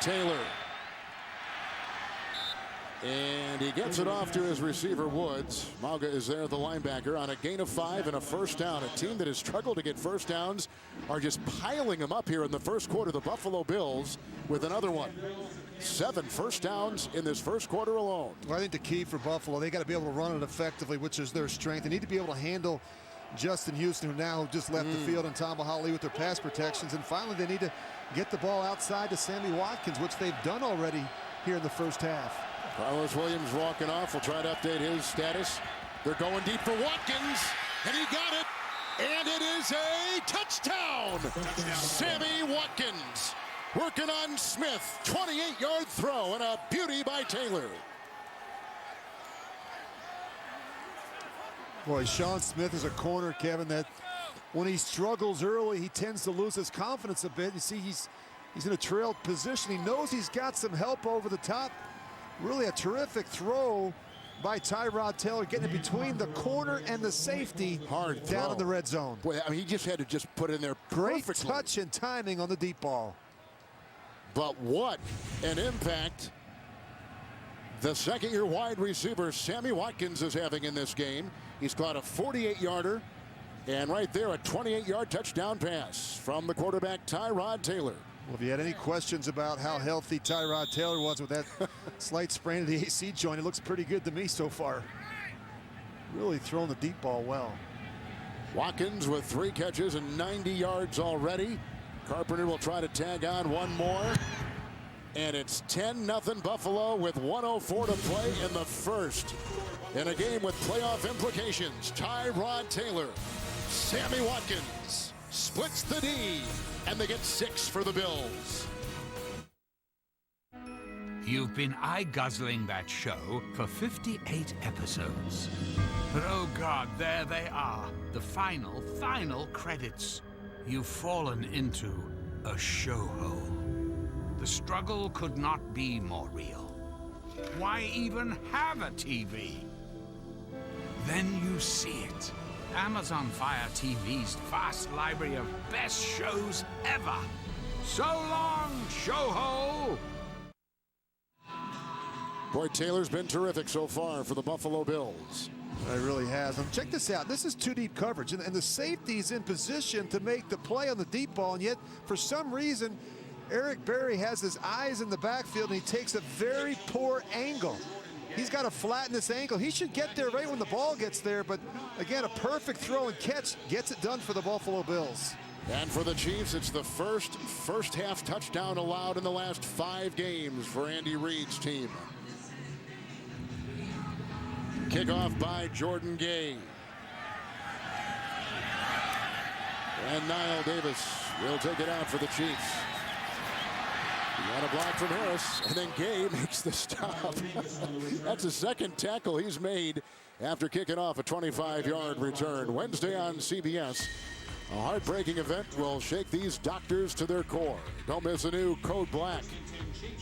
Taylor. And he gets it off to his receiver, Woods. Mauga is there, the linebacker, on a gain of 5 and a 1st down. A team that has struggled to get 1st downs are just piling them up here in the 1st quarter. The Buffalo Bills with another one. 7 1st downs in this 1st quarter alone. Well, I think the key for Buffalo, they got to be able to run it effectively, which is their strength. They need to be able to handle Justin Houston, who now just left the field, and Tamba Hali with their pass protections. And finally, they need to get the ball outside to Sammy Watkins, which they've done already here in the 1st half. Carlos Williams walking off. We'll try to update his status. They're going deep for Watkins, and he got it. And it is a touchdown. Sammy Watkins working on Smith. 28-yard throw and a beauty by Taylor. Boy, Sean Smith is a corner, Kevin, that when he struggles early, he tends to lose his confidence a bit. You see, he's in a trailed position. He knows he's got some help over the top. Really a terrific throw by Tyrod Taylor, getting it between the corner and the safety. Hard down throw. in the red zone. Boy, I mean, he just had to just put it in there perfectly. Great touch and timing on the deep ball. But what an impact the 2nd-year wide receiver Sammy Watkins is having in this game. He's caught a 48-yarder, and right there a 28-yard touchdown pass from the quarterback Tyrod Taylor. Well, if you had any questions about how healthy Tyrod Taylor was with that slight sprain of the AC joint, it looks pretty good to me so far. Really throwing the deep ball well. Watkins with 3 catches and 90 yards already. Carpenter will try to tag on one more. And it's 10-0 Buffalo with 1:04 to play in the 1st. In a game with playoff implications, Tyrod Taylor, Sammy Watkins splits the D, and they get 6 for the Bills. You've been eye-guzzling that show for 58 episodes. But oh God, there they are, the final credits. You've fallen into a show hole. The struggle could not be more real. Why even have a TV? Then you see it. Amazon Fire TV's vast library of best shows ever. So long, show hole! Boy, Taylor's been terrific so far for the Buffalo Bills. It really has. And check this out. This is 2 deep coverage, and the safety's in position to make the play on the deep ball, and yet, for some reason, Eric Berry has his eyes in the backfield, and he takes a very poor angle. He's got to flatten this ankle. He should get there right when the ball gets there, but again, a perfect throw and catch gets it done for the Buffalo Bills. And for the Chiefs, it's the first half touchdown allowed in the last 5 games for Andy Reid's team. Kickoff by Jordan Gay. And Niall Davis will take it out for the Chiefs. Got a block from Harris, and then Gay makes the stop. That's the second tackle he's made after kicking off a 25-yard return. Wednesday on CBS. A heartbreaking event will shake these doctors to their core. Don't miss a new Code Black.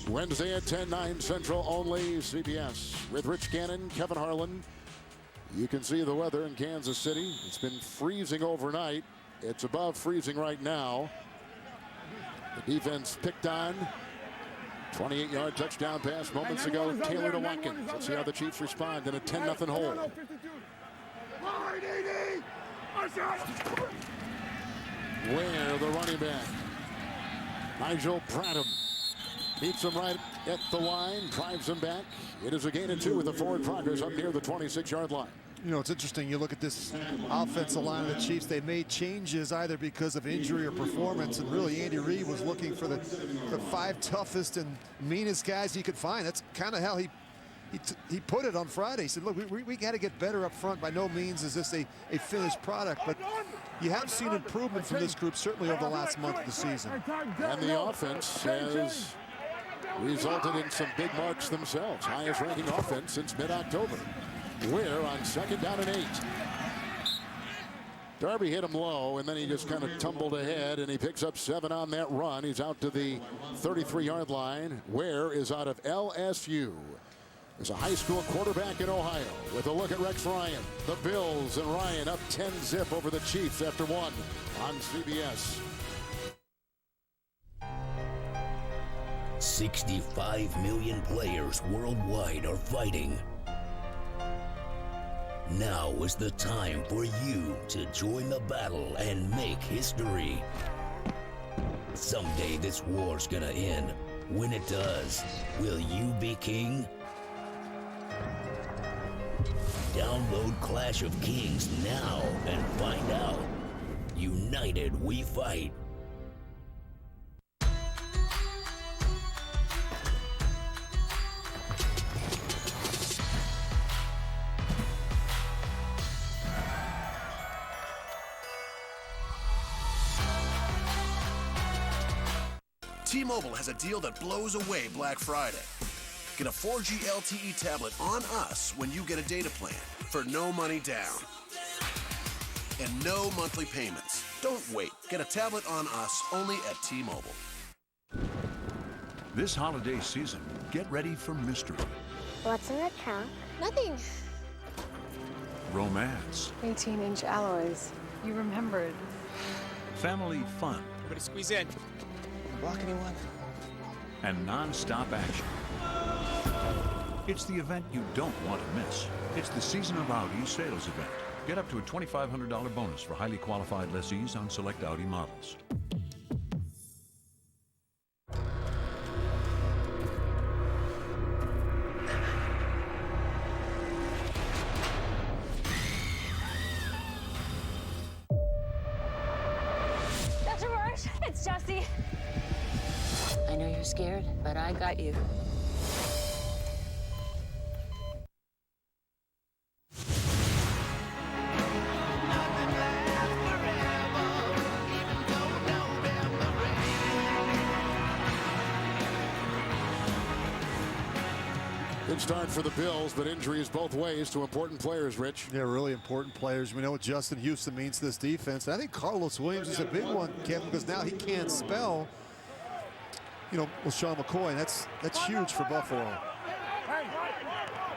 Wednesday at 10/9 Central only. CBS with Rich Gannon, Kevin Harlan. You can see the weather in Kansas City. It's been freezing overnight. It's above freezing right now. The defense picked on. 28-yard touchdown pass moments ago. Taylor to Watkins. Let's see how the Chiefs respond in a 10-0 hole. Ware, the running back. Nigel Bradham meets him right at the line, drives him back. It is a gain of 2 with the forward progress up near the 26-yard line. You know, it's interesting. You look at this offensive line of the Chiefs. They made changes either because of injury or performance, and really Andy Reid was looking for the 5 toughest and meanest guys he could find. That's kind of how he put it on Friday. He said, look, we got to get better up front. By no means is this a finished product, but you have seen improvement from this group, certainly over the last month of the season. And the offense has resulted in some big marks themselves. Highest ranking offense since mid-October. Ware on 2nd down and 8. Darby hit him low, and then he just kind of tumbled ahead, and he picks up 7 on that run. He's out to the 33-yard line. Ware is out of LSU. There's a high school quarterback in Ohio with a look at Rex Ryan. The Bills and Ryan up 10-0 over the Chiefs after 1 on CBS. 65 million players worldwide are fighting. Now is the time for you to join the battle and make history. Someday this war's gonna end. When it does, will you be king? Download Clash of Kings now and find out. United we fight. T-Mobile has a deal that blows away Black Friday. Get a 4G LTE tablet on us when you get a data plan for no money down and no monthly payments. Don't wait. Get a tablet on us only at T-Mobile. This holiday season, get ready for mystery, What's in the trunk? Nothing. romance, 18-inch alloys. You remembered. family fun, Everybody squeeze in. Block anyone? and non-stop action. It's the event you don't want to miss. It's the Season of Audi sales event. Get up to a $2,500 bonus for highly qualified lessees on select Audi models. Dr. Marsh, it's Jessie. I know you're scared, but I got you. Good start for the Bills, but injuries both ways to important players, Rich. Yeah, really important players. We know what Justin Houston means to this defense. I think Carlos Williams is a big one, Kevin, because now he can't spell. You know, LaShawn McCoy, and that's huge for Buffalo.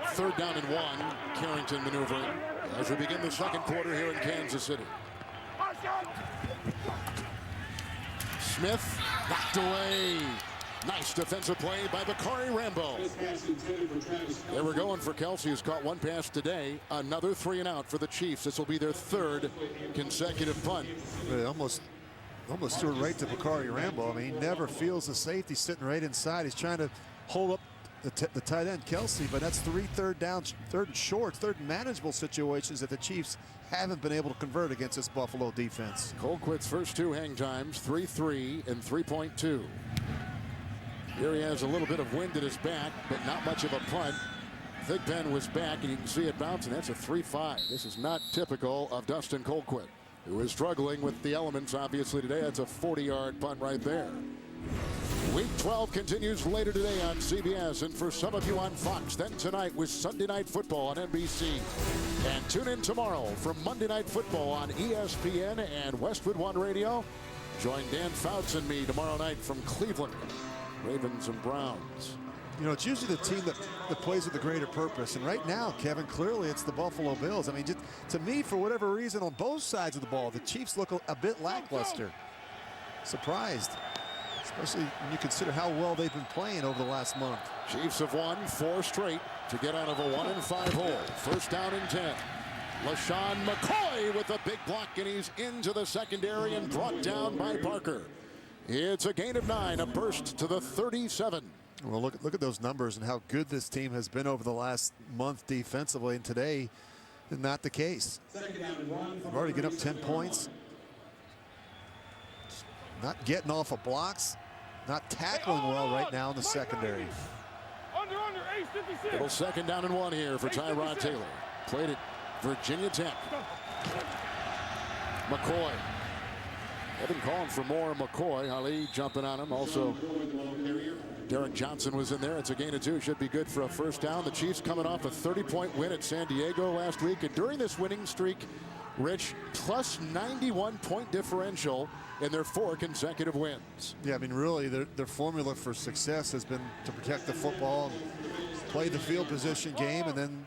3rd down and 1. Carrington maneuvering as we begin the second quarter here in Kansas City. Smith knocked away. Nice defensive play by Bakari Rambo. They were going for Kelsey, who's caught one pass today. Another 3 and out for the Chiefs. This will be their 3rd consecutive punt. Really almost threw it right to Bakari Rambo. I mean, he never feels the safety sitting right inside. He's trying to hold up the tight end, Kelsey, but that's 3 third downs, 3rd and short, 3rd and manageable situations that the Chiefs haven't been able to convert against this Buffalo defense. Colquitt's first 2 hang times, 3.3 and 3.2. Here he has a little bit of wind at his back, but not much of a punt. Thigpen was back, and you can see it bouncing. That's a 3.5. This is not typical of Dustin Colquitt, who is struggling with the elements, obviously, today. That's a 40-yard punt right there. Week 12 continues later today on CBS, and for some of you on Fox, then tonight with Sunday Night Football on NBC. And tune in tomorrow for Monday Night Football on ESPN and Westwood One Radio. Join Dan Fouts and me tomorrow night from Cleveland. Ravens and Browns. You know, it's usually the team that plays with a greater purpose. And right now, Kevin, clearly it's the Buffalo Bills. I mean, just, to me, for whatever reason, on both sides of the ball, the Chiefs look a bit lackluster. Surprised, especially when you consider how well they've been playing over the last month. Chiefs have won 4 straight to get out of a 1-5 hole. First down and 10. LaShawn McCoy with a big block, and he's into the secondary and brought down by Parker. It's a gain of 9, a burst to the 37. Well, look at those numbers and how good this team has been over the last month defensively, and today, not the case. They've already get up 10 points. Not getting off of blocks, not tackling well right now in the secondary. Little second down and 1 here for Tyrod Taylor. Played at Virginia Tech. McCoy. They've been calling for more McCoy. Ali jumping on him. Also, Derek Johnson was in there. It's a gain of 2. Should be good for a first down. The Chiefs coming off a 30-point win at San Diego last week. And during this winning streak, Rich, plus 91 point differential in their 4 consecutive wins. Yeah, I mean, really, their formula for success has been to protect the football and play the field position game, and then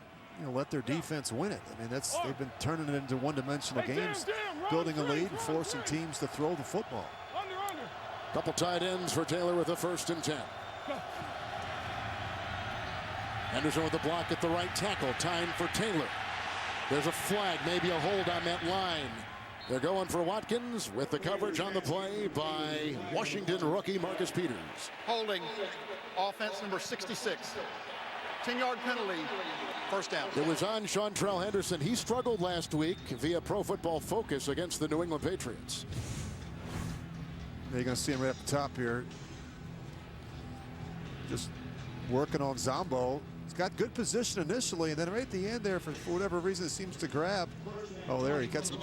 let their defense win it. I mean, they've been turning it into one-dimensional games, building a lead and forcing teams to throw the football. Couple tight ends for Taylor with a 1st and 10. Henderson with the block at the right tackle. Time for Taylor. There's a flag, maybe a hold on that line. They're going for Watkins with the coverage on the play by Washington rookie Marcus Peters. Holding, offense number 66. 10-yard penalty, first down. It was on Seantrell Henderson. He struggled last week via Pro Football Focus against the New England Patriots. You're going to see him right up the top here. Just working on Zombo. He's got good position initially, and then right at the end there, for whatever reason, it seems to grab. Oh, there he gets him.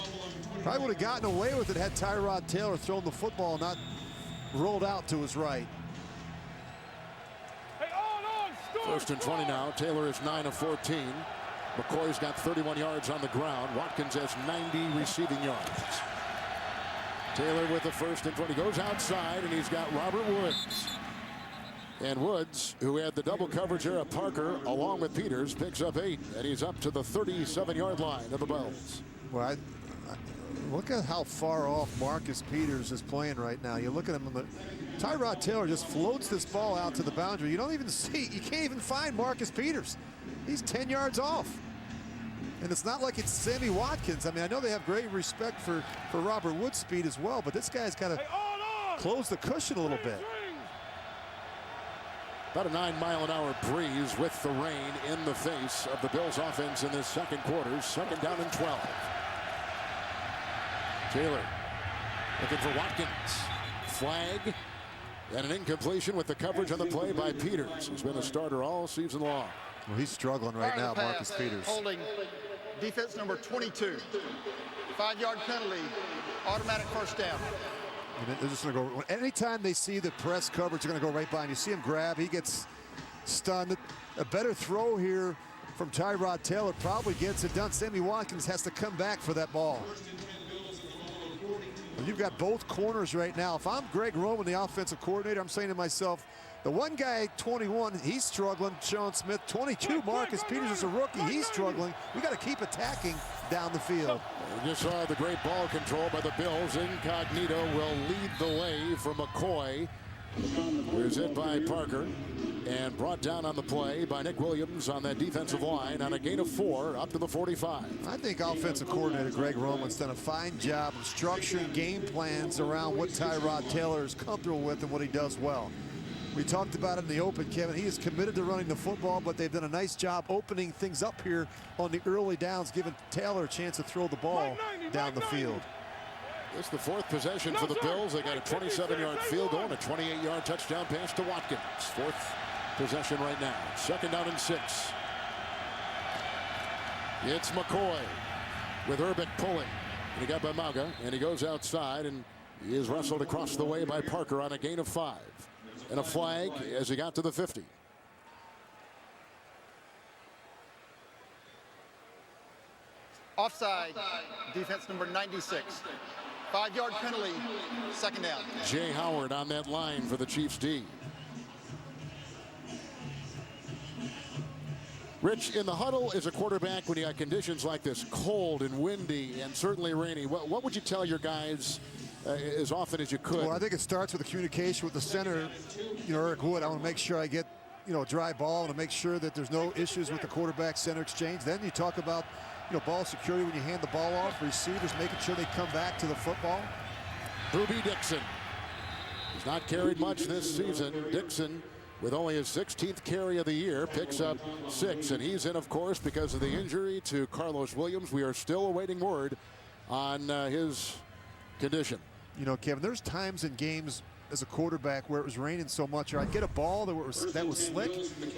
Probably would have gotten away with it had Tyrod Taylor thrown the football, not rolled out to his right. 1st and 20 now. Taylor is 9 of 14. McCoy's got 31 yards on the ground. Watkins has 90 receiving yards. Taylor with the 1st and 20 goes outside, and he's got Robert Woods. And Woods, who had the double coverage there of Parker along with Peters, picks up 8, and he's up to the 37-yard line of the Bills. Well, look at how far off Marcus Peters is playing right now. You look at him, Tyrod Taylor just floats this ball out to the boundary. You don't even see, you can't even find Marcus Peters. He's 10 yards off. And it's not like it's Sammy Watkins. I mean, I know they have great respect for Robert Woods' speed as well, but this guy's got to close the cushion a little bit. About a 9-mile-an-hour breeze with the rain in the face of the Bills offense in this second quarter. 2nd down and 12. Taylor looking for Watkins. Flag and an incompletion with the coverage on the play by Peters. He's been a starter all season long. Well, he's struggling right now, Marcus Peters. Holding, defense number 22. 5-yard penalty, automatic first down. And they're just going to go. Anytime they see the press coverage, they're going to go right by him. You see him grab. He gets stunned. A better throw here from Tyrod Taylor probably gets it done. Sammy Watkins has to come back for that ball. And you've got both corners right now. If I'm Greg Roman, the offensive coordinator, I'm saying to myself, the one guy, 21, he's struggling. Sean Smith, 22, Marcus Peters is a rookie. He's struggling. We got to keep attacking down the field. We just saw the great ball control by the Bills. Incognito will lead the way for McCoy. Here's hit by Parker and brought down on the play by Nick Williams on that defensive line on a gain of 4 up to the 45. I think offensive coordinator Greg Roman's done a fine job of structuring game plans around what Tyrod Taylor is comfortable with and what he does well. We talked about it in the open, Kevin. He is committed to running the football, but they've done a nice job opening things up here on the early downs, giving Taylor a chance to throw the ball down the field. It's the 4th possession for the Bills. They got a 27-yard field goal and a 28-yard touchdown pass to Watkins. 4th possession right now. 2nd down and 6. It's McCoy with Urbick pulling. And he got by Maga, and he goes outside, and he is wrestled across the way by Parker on a gain of 5. and a flag as he got to the 50. Offside, defense number 96. 5-yard penalty, second down. Jay Howard on that line for the Chiefs D. Rich, in the huddle as a quarterback when you got conditions like this, cold and windy and certainly rainy, what would you tell your guys as often as you could? Well, I think it starts with the communication with the center, Eric Wood. I want to make sure I get, a dry ball. I want to make sure that there's no issues with the quarterback-center exchange. Then you talk about, ball security when you hand the ball off, receivers making sure they come back to the football. Ruby Dixon. He's not carried much this season. Dixon, with only his 16th carry of the year, picks up 6, and he's in, of course, because of the injury to Carlos Williams. We are still awaiting word on his condition. Kevin, there's times in games as a quarterback where it was raining so much, or I'd get a ball that was slick,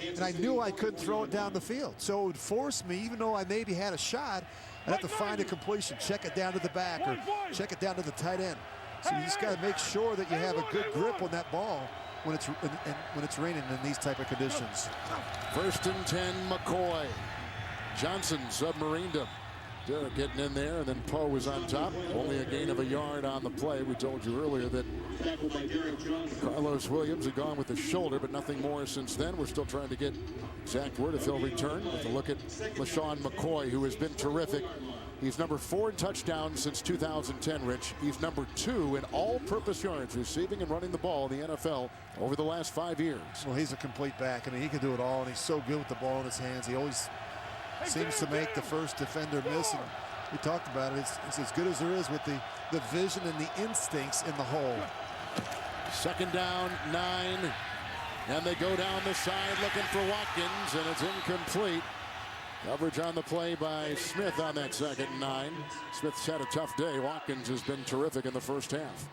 and I knew I couldn't throw it down the field. So it would force me, even though I maybe had a shot, I'd have to find a completion, check it down to the back, or check it down to the tight end. So you just got to make sure that you have a good grip on that ball when it's raining in these type of conditions. 1st and 10, McCoy. Johnson submarined him. Derek getting in there, and then Poe was on top. Only a gain of a yard on the play. We told you earlier that Carlos Williams had gone with the shoulder, but nothing more since then. We're still trying to get exact word if he'll return. With a look at LaShawn McCoy, who has been terrific. He's number 4 in touchdowns since 2010, Rich. He's number 2 in all-purpose yards, receiving and running the ball in the NFL over the last 5 years. Well, he's a complete back. I mean, he can do it all, and he's so good with the ball in his hands. He always seems to make the first defender miss, and we talked about it. It's as good as there is with the vision and the instincts in the hole. 2nd down, 9, and they go down the side looking for Watkins, and it's incomplete. Coverage on the play by Smith on that 2nd and 9. Smith's had a tough day. Watkins has been terrific in the first half.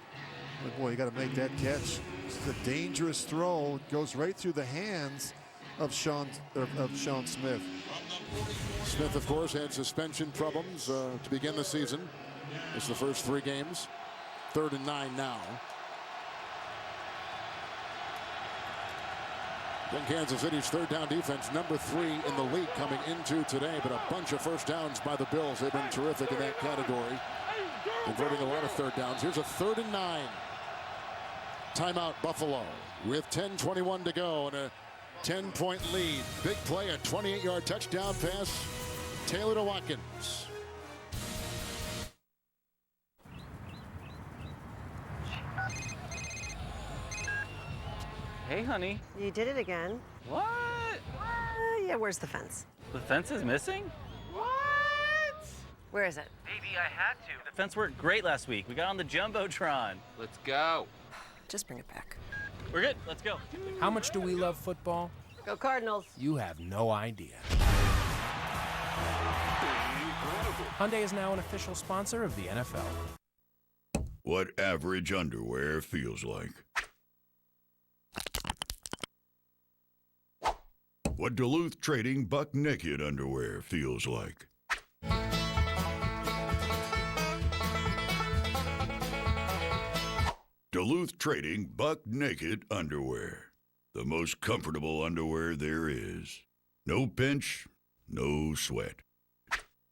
But boy, you got to make that catch. This is a dangerous throw. It goes right through the hands of Sean Smith. Smith, of course, had suspension problems to begin the season. It's the first 3 games. 3rd and 9 now. Then Kansas City's 3rd down defense, number 3 in the league coming into today, but a bunch of first downs by the Bills. They've been terrific in that category, converting a lot of 3rd downs. Here's a 3rd and 9. Timeout Buffalo with 10:21 to go and a 10-point lead. Big play, a 28-yard touchdown pass. Taylor to Watkins. Hey, honey. You did it again. What? Yeah, where's the fence? The fence is missing? What? Where is it? Baby, I had to. The fence worked great last week. We got on the Jumbotron. Let's go. Just bring it back. We're good. Let's go. How much do we love football? Go Cardinals. You have no idea. Hyundai is now an official sponsor of the NFL. What average underwear feels like. What Duluth Trading Buck Naked underwear feels like. Duluth Trading Buck Naked underwear. The most comfortable underwear there is. No pinch, no sweat.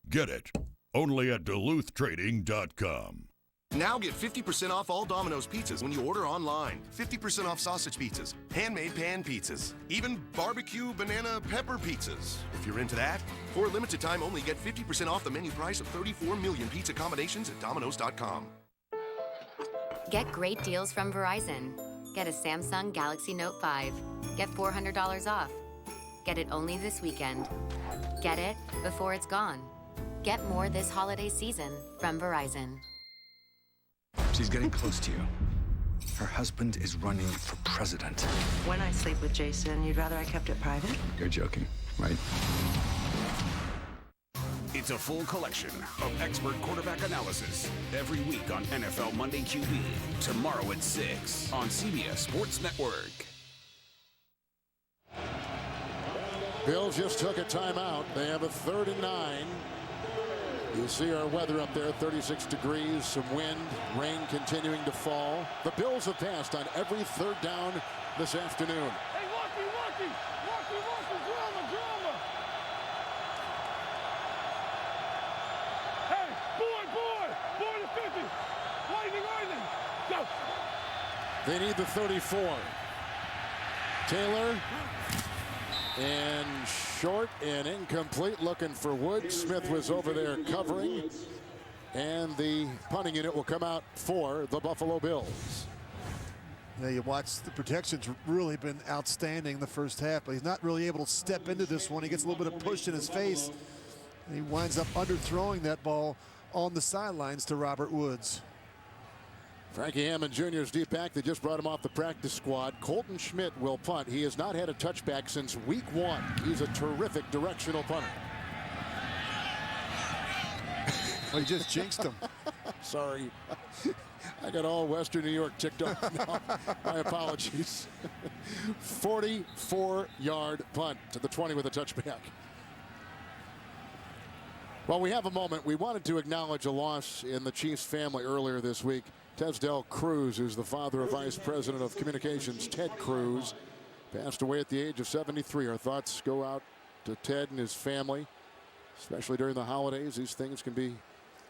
Get it only at DuluthTrading.com. Now get 50% off all Domino's pizzas when you order online. 50% off sausage pizzas, handmade pan pizzas, even barbecue banana pepper pizzas. If you're into that, for a limited time only, get 50% off the menu price of 34 million pizza combinations at Domino's.com. Get great deals from Verizon. Get a Samsung Galaxy Note 5. Get $400 off. Get it only this weekend. Get it before it's gone. Get more this holiday season from Verizon. She's getting close to you. Her husband is running for president. When I sleep with Jason, you'd rather I kept it private? You're joking, right? It's a full collection of expert quarterback analysis every week on NFL Monday QB. Tomorrow at 6 on CBS Sports Network. Bills just took a timeout. They have a 3rd and 9. You see our weather up there, 36 degrees, some wind, rain continuing to fall. The Bills have passed on every third down this afternoon. Hey, Walkie, drama. Hey, boy to 50. Lightning, go. They need the 34. Taylor, and short and incomplete, looking for Wood. Smith was over there covering, and the punting unit will come out for the Buffalo Bills. Yeah, you watch the protection's really been outstanding the first half, but he's not really able to step into this one. He gets a little bit of push in his face, and he winds up underthrowing that ball on the sidelines to Robert Woods. Frankie Hammond Jr. is deep back. They just brought him off the practice squad. Colton Schmidt will punt. He has not had a touchback since week 1. He's a terrific directional punter. Well, he just jinxed him. Sorry. I got all Western New York ticked off now. My apologies. 44-yard punt to the 20 with a touchback. Well, we have a moment. We wanted to acknowledge a loss in the Chiefs family earlier this week. Tesdell Cruz, who's the father of Vice President of Communications Ted Cruz, passed away at the age of 73. Our thoughts go out to Ted and his family, especially during the holidays. These things can be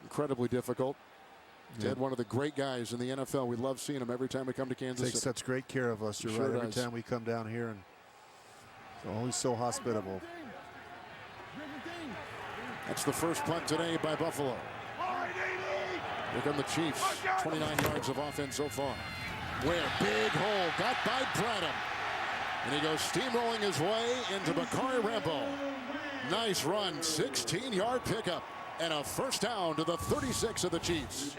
incredibly difficult. Yeah. Ted, one of the great guys in the NFL. We love seeing him every time we come to Kansas Takes City. such great care of us. You're Sure right. Every does. time we come down here, and always so hospitable. That's the first punt today by Buffalo. Here come the Chiefs. 29 yards of offense so far. Where big hole got by Bradham. And he goes steamrolling his way into Bakari Rambo. Nice run, 16-yard pickup. And a first down to the 36 of the Chiefs.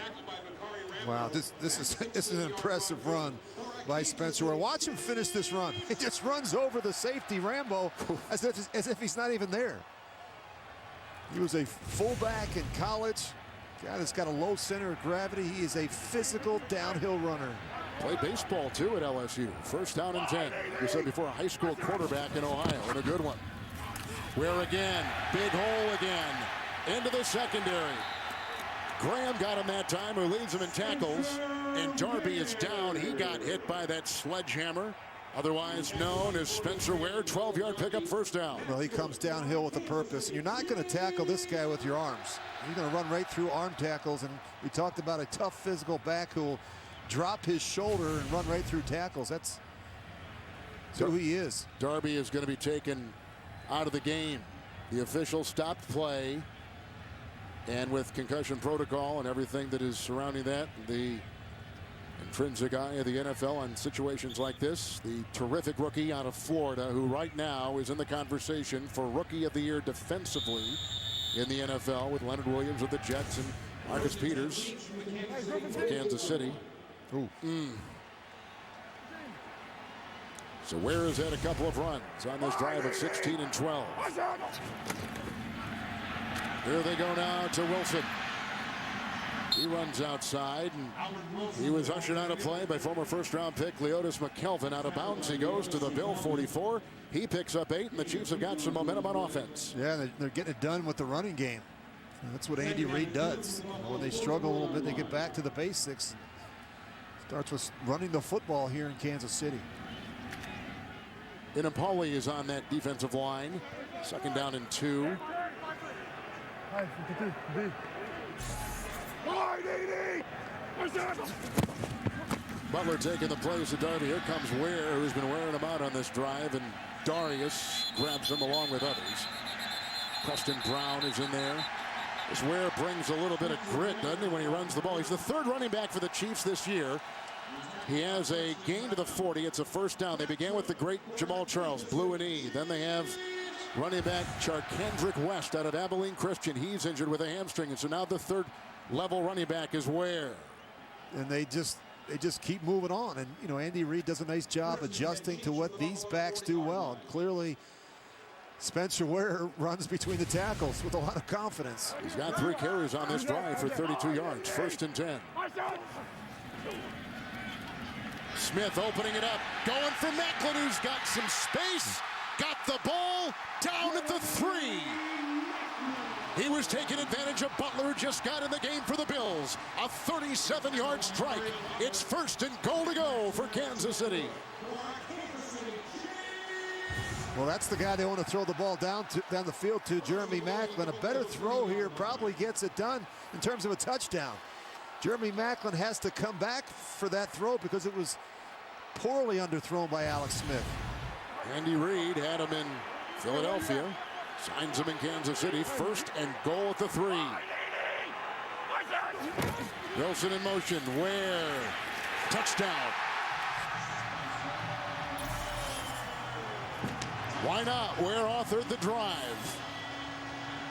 Wow, this is an impressive run by Spencer Ware. Watch him finish this run. He just runs over the safety, Rambo, as if he's not even there. He was a fullback in college. Guy that's got a low center of gravity. He is a physical downhill runner. Played baseball, too, at LSU. First down and 10. We said before, a high school quarterback in Ohio, and a good one. Where again, big hole again, into the secondary. Graham got him that time, who leads him in tackles. And Darby is down. He got hit by that sledgehammer, otherwise known as Spencer Ware. 12-yard pickup, first down. Well, he comes downhill with a purpose. And you're not going to tackle this guy with your arms. You're going to run right through arm tackles. And we talked about a tough physical back who will drop his shoulder and run right through tackles. That's who he is. Darby is going to be taken out of the game. The official stopped play. And with concussion protocol and everything that is surrounding that, the intrinsic eye of the NFL on situations like this, the terrific rookie out of Florida, who right now is in the conversation for Rookie of the Year defensively in the NFL, with Leonard Williams of the Jets and Marcus Peters from Kansas City. So Ware has had a couple of runs on this drive of 16 and 12. Here they go now to Wilson. He runs outside, and he was ushered out of play by former first-round pick Leotis McKelvin. Out of bounds, he goes to the Bill 44. He picks up 8, and the Chiefs have got some momentum on offense. Yeah, they're getting it done with the running game. That's what Andy Reid does. When they struggle a little bit, they get back to the basics. Starts with running the football here in Kansas City. Inapoli is on that defensive line. Second down and 2. Butler taking the plays to Darby. Here comes Ware, who's been wearing him out on this drive, and Darius grabs him along with others. Preston Brown is in there. This Ware brings a little bit of grit, doesn't he, when he runs the ball. He's the third running back for the Chiefs this year. He has a gain to the 40. It's a first down. They began with the great Jamal Charles, blew an E. Then they have running back Charkendrick West out of Abilene Christian. He's injured with a hamstring, and so now the third level running back is Ware. And they just keep moving on. And, you know, Andy Reid does a nice job adjusting to what these backs do well. And clearly, Spencer Ware runs between the tackles with a lot of confidence. He's got 3 carries on this drive for 32 yards. First and 10. Smith opening it up. Going for Macklin, who's got some space. Got the ball down at the 3. He was taking advantage of Butler, just got in the game for the Bills. A 37-yard strike. It's 1st and goal to go for Kansas City. Well, that's the guy they want to throw the ball down the field to, Jeremy Maclin. A better throw here probably gets it done in terms of a touchdown. Jeremy Maclin has to come back for that throw because it was poorly underthrown by Alex Smith. Andy Reid had him in Philadelphia. Signs him in Kansas City. 1st and goal at the 3. Wilson in motion. Ware. Touchdown. Why not? Ware authored the drive.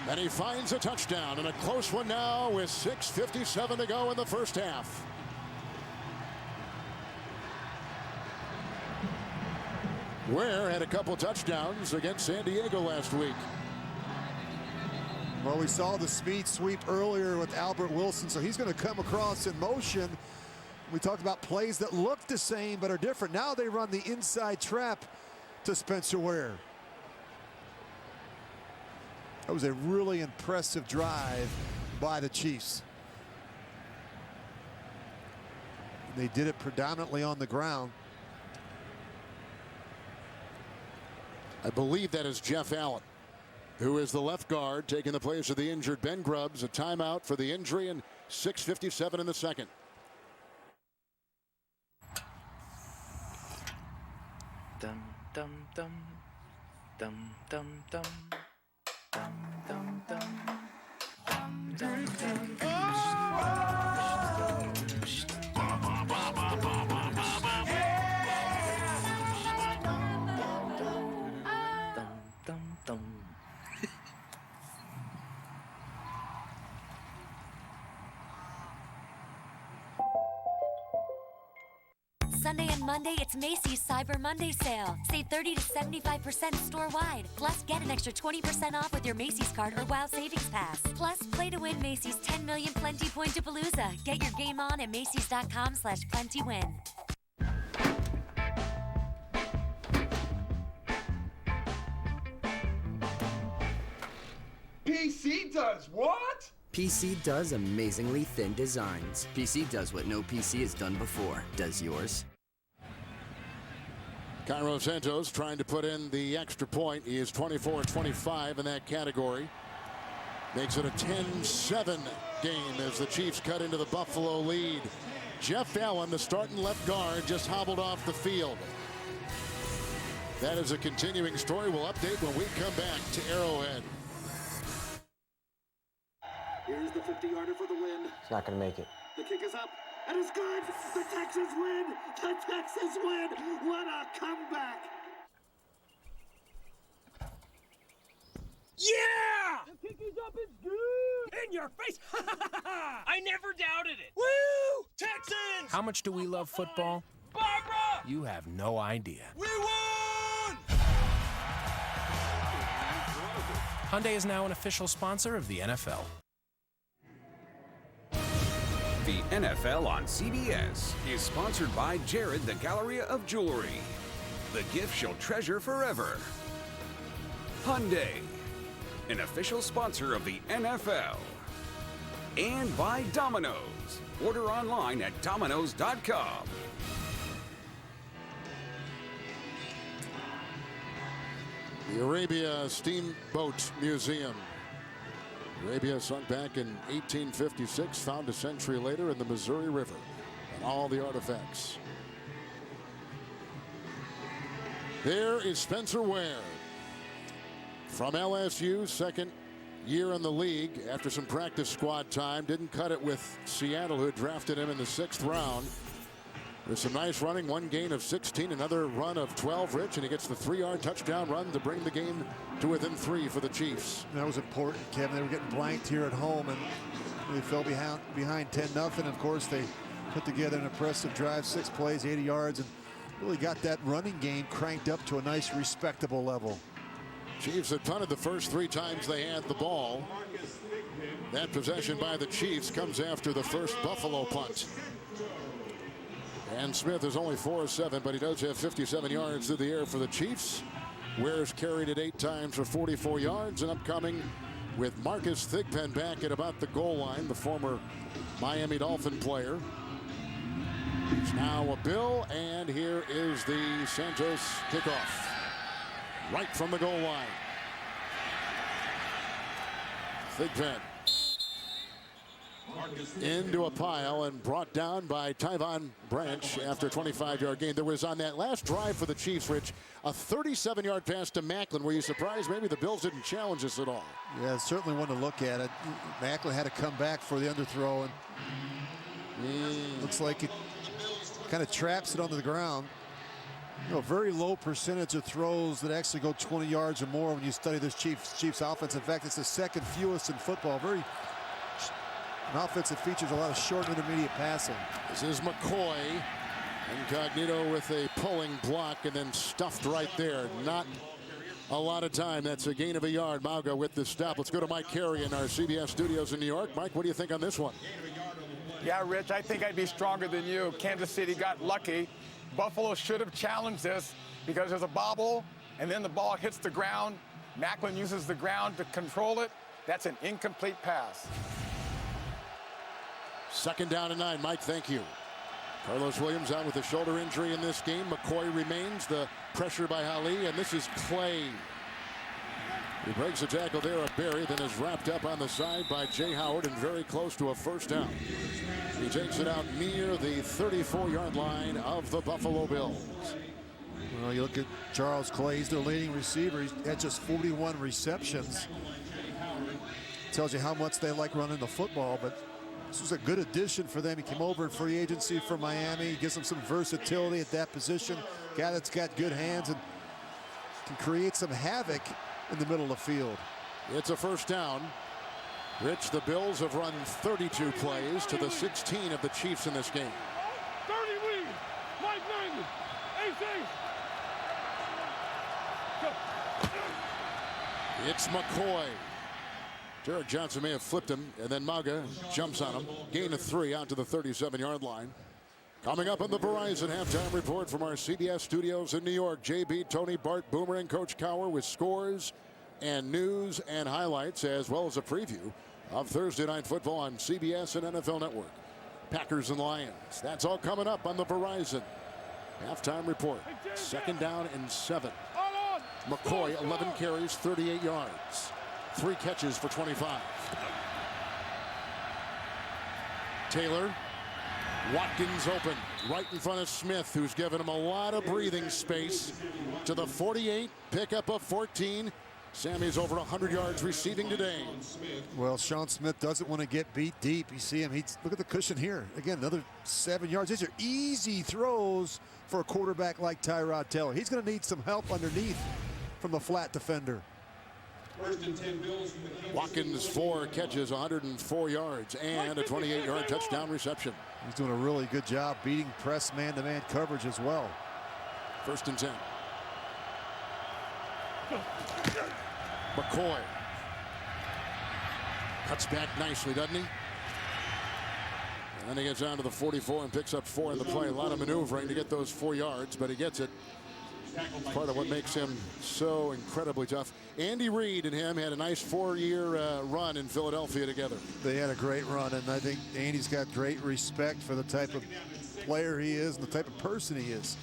And he finds a touchdown, and a close one now with 6:57 to go in the first half. Ware had a couple touchdowns against San Diego last week. Well, we saw the speed sweep earlier with Albert Wilson, so he's going to come across in motion. We talked about plays that look the same but are different. Now they run the inside trap to Spencer Ware. That was a really impressive drive by the Chiefs. They did it predominantly on the ground. I believe that is Jeff Allen, who is the left guard, taking the place of the injured Ben Grubbs. A timeout for the injury, and 6:57 in the second. Dum dum dum dum dum dum dum dum dum dum dum dum. Sunday and Monday, it's Macy's Cyber Monday sale. Save 30 to 75% store-wide. Plus, get an extra 20% off with your Macy's card or WOW Savings Pass. Plus, play to win Macy's 10 million Plenty Point-a-Palooza. Get your game on at Macys.com/PlentyWin. PC does what? PC does amazingly thin designs. PC does what no PC has done before. Does yours? Cairo Santos trying to put in the extra point. He is 24-25 in that category. Makes it a 10-7 game as the Chiefs cut into the Buffalo lead. Jeff Allen, the starting left guard, just hobbled off the field. That is a continuing story. We'll update when we come back to Arrowhead. Here's the 50-yarder for the win. It's not going to make it. The kick is up, and it's good. The Texans win. The Texans win. What a comeback. Yeah! The kick is up. It's good. In your face. I never doubted it. Woo! Texans! How much do we love football? Barbara! You have no idea. We won! Hyundai is now an official sponsor of the NFL. The NFL on CBS is sponsored by Jared, the Galleria of Jewelry. The gift you'll treasure forever. Hyundai, an official sponsor of the NFL. And by Domino's. Order online at Domino's.com. The Arabia Steamboat Museum. Arabia sunk back in 1856, found a century later in the Missouri River, and all the artifacts. There is Spencer Ware from LSU, second year in the league after some practice squad time. Didn't cut it with Seattle, who had drafted him in the 6th round. With some nice running, one gain of 16, another run of 12, Rich, and he gets the 3-yard touchdown run to bring the game to within 3 for the Chiefs. That was important, Kevin. They were getting blanked here at home, and they fell behind 10-0. Of course, they put together an impressive drive, 6 plays, 80 yards, and really got that running game cranked up to a nice, respectable level. Chiefs had punted the first 3 times they had the ball. That possession by the Chiefs comes after the first Buffalo punt. And Smith is only 4-7, but he does have 57 yards through the air for the Chiefs. Ware's carried it 8 times for 44 yards, and upcoming with Marcus Thigpen back at about the goal line, the former Miami Dolphin player. It's now a Bill, and here is the Santos kickoff. Right from the goal line. Thigpen into a pile and brought down by Tyvon Branch after a 25-yard gain. There was on that last drive for the Chiefs, Rich, a 37-yard pass to Macklin. Were you surprised maybe the Bills didn't challenge this at all? Yeah, certainly one to look at it. Macklin had to come back for the underthrow, and looks like it kind of traps it onto the ground. You know, very low percentage of throws that actually go 20 yards or more when you study this Chiefs offense. In fact, it's the second fewest in football. An offense that features a lot of short intermediate passing. This is McCoy. Incognito with a pulling block and then stuffed right there. Not a lot of time. That's a gain of a yard. Mauga with the stop. Let's go to Mike Carey in our CBS studios in New York. Mike, what do you think on this one? Yeah, Rich, I think I'd be stronger than you. Kansas City got lucky. Buffalo should have challenged this because there's a bobble, and then the ball hits the ground. Macklin uses the ground to control it. That's an incomplete pass. 2nd down and 9. Mike, thank you. Carlos Williams out with a shoulder injury in this game. McCoy remains. The pressure by Ali, and this is Clay. He breaks a tackle there of Berry, then is wrapped up on the side by Jay Howard and very close to a 1st down. He takes it out near the 34-yard line of the Buffalo Bills. Well, you look at Charles Clay, he's their leading receiver. He's had just 41 receptions. Tells you how much they like running the football, but this was a good addition for them. He came over in free agency from Miami. He gives them some versatility at that position. Guy that's got good hands and can create some havoc in the middle of the field. It's a 1st down. Rich, the Bills have run 32 plays to the 16 of the Chiefs in this game. 30 lead. Mike 90. It's McCoy. Derek Johnson may have flipped him, and then Mauga jumps on him. Gain of 3 out to the 37-yard line. Coming up on the Verizon halftime report from our CBS studios in New York, JB, Tony, Bart, Boomer, and Coach Cowher with scores and news and highlights, as well as a preview of Thursday Night Football on CBS and NFL Network. Packers and Lions. That's all coming up on the Verizon halftime report. 2nd down and 7. McCoy, 11 carries, 38 yards. 3 catches for 25. Taylor. Watkins open right in front of Smith, who's given him a lot of breathing space. To the 48, pickup of 14. Sammy's over 100 yards receiving today. Well, Sean Smith doesn't want to get beat deep. You see him. Look at the cushion here. Again, another 7 yards. These are easy throws for a quarterback like Tyrod Taylor. He's going to need some help underneath from the flat defender. 1st and 10 Bills. Watkins, 4 catches, 104 yards, and a 28-yard touchdown reception. He's doing a really good job beating press man-to-man coverage as well. 1st and 10. McCoy cuts back nicely, doesn't he? And then he gets down to the 44 and picks up 4 in the play. A lot of maneuvering to get those 4 yards, but he gets it. It's part of what makes him so incredibly tough. Andy Reid and him had a nice 4-year run in Philadelphia together. They had a great run, and I think Andy's got great respect for the type of player he is and the type of person he is.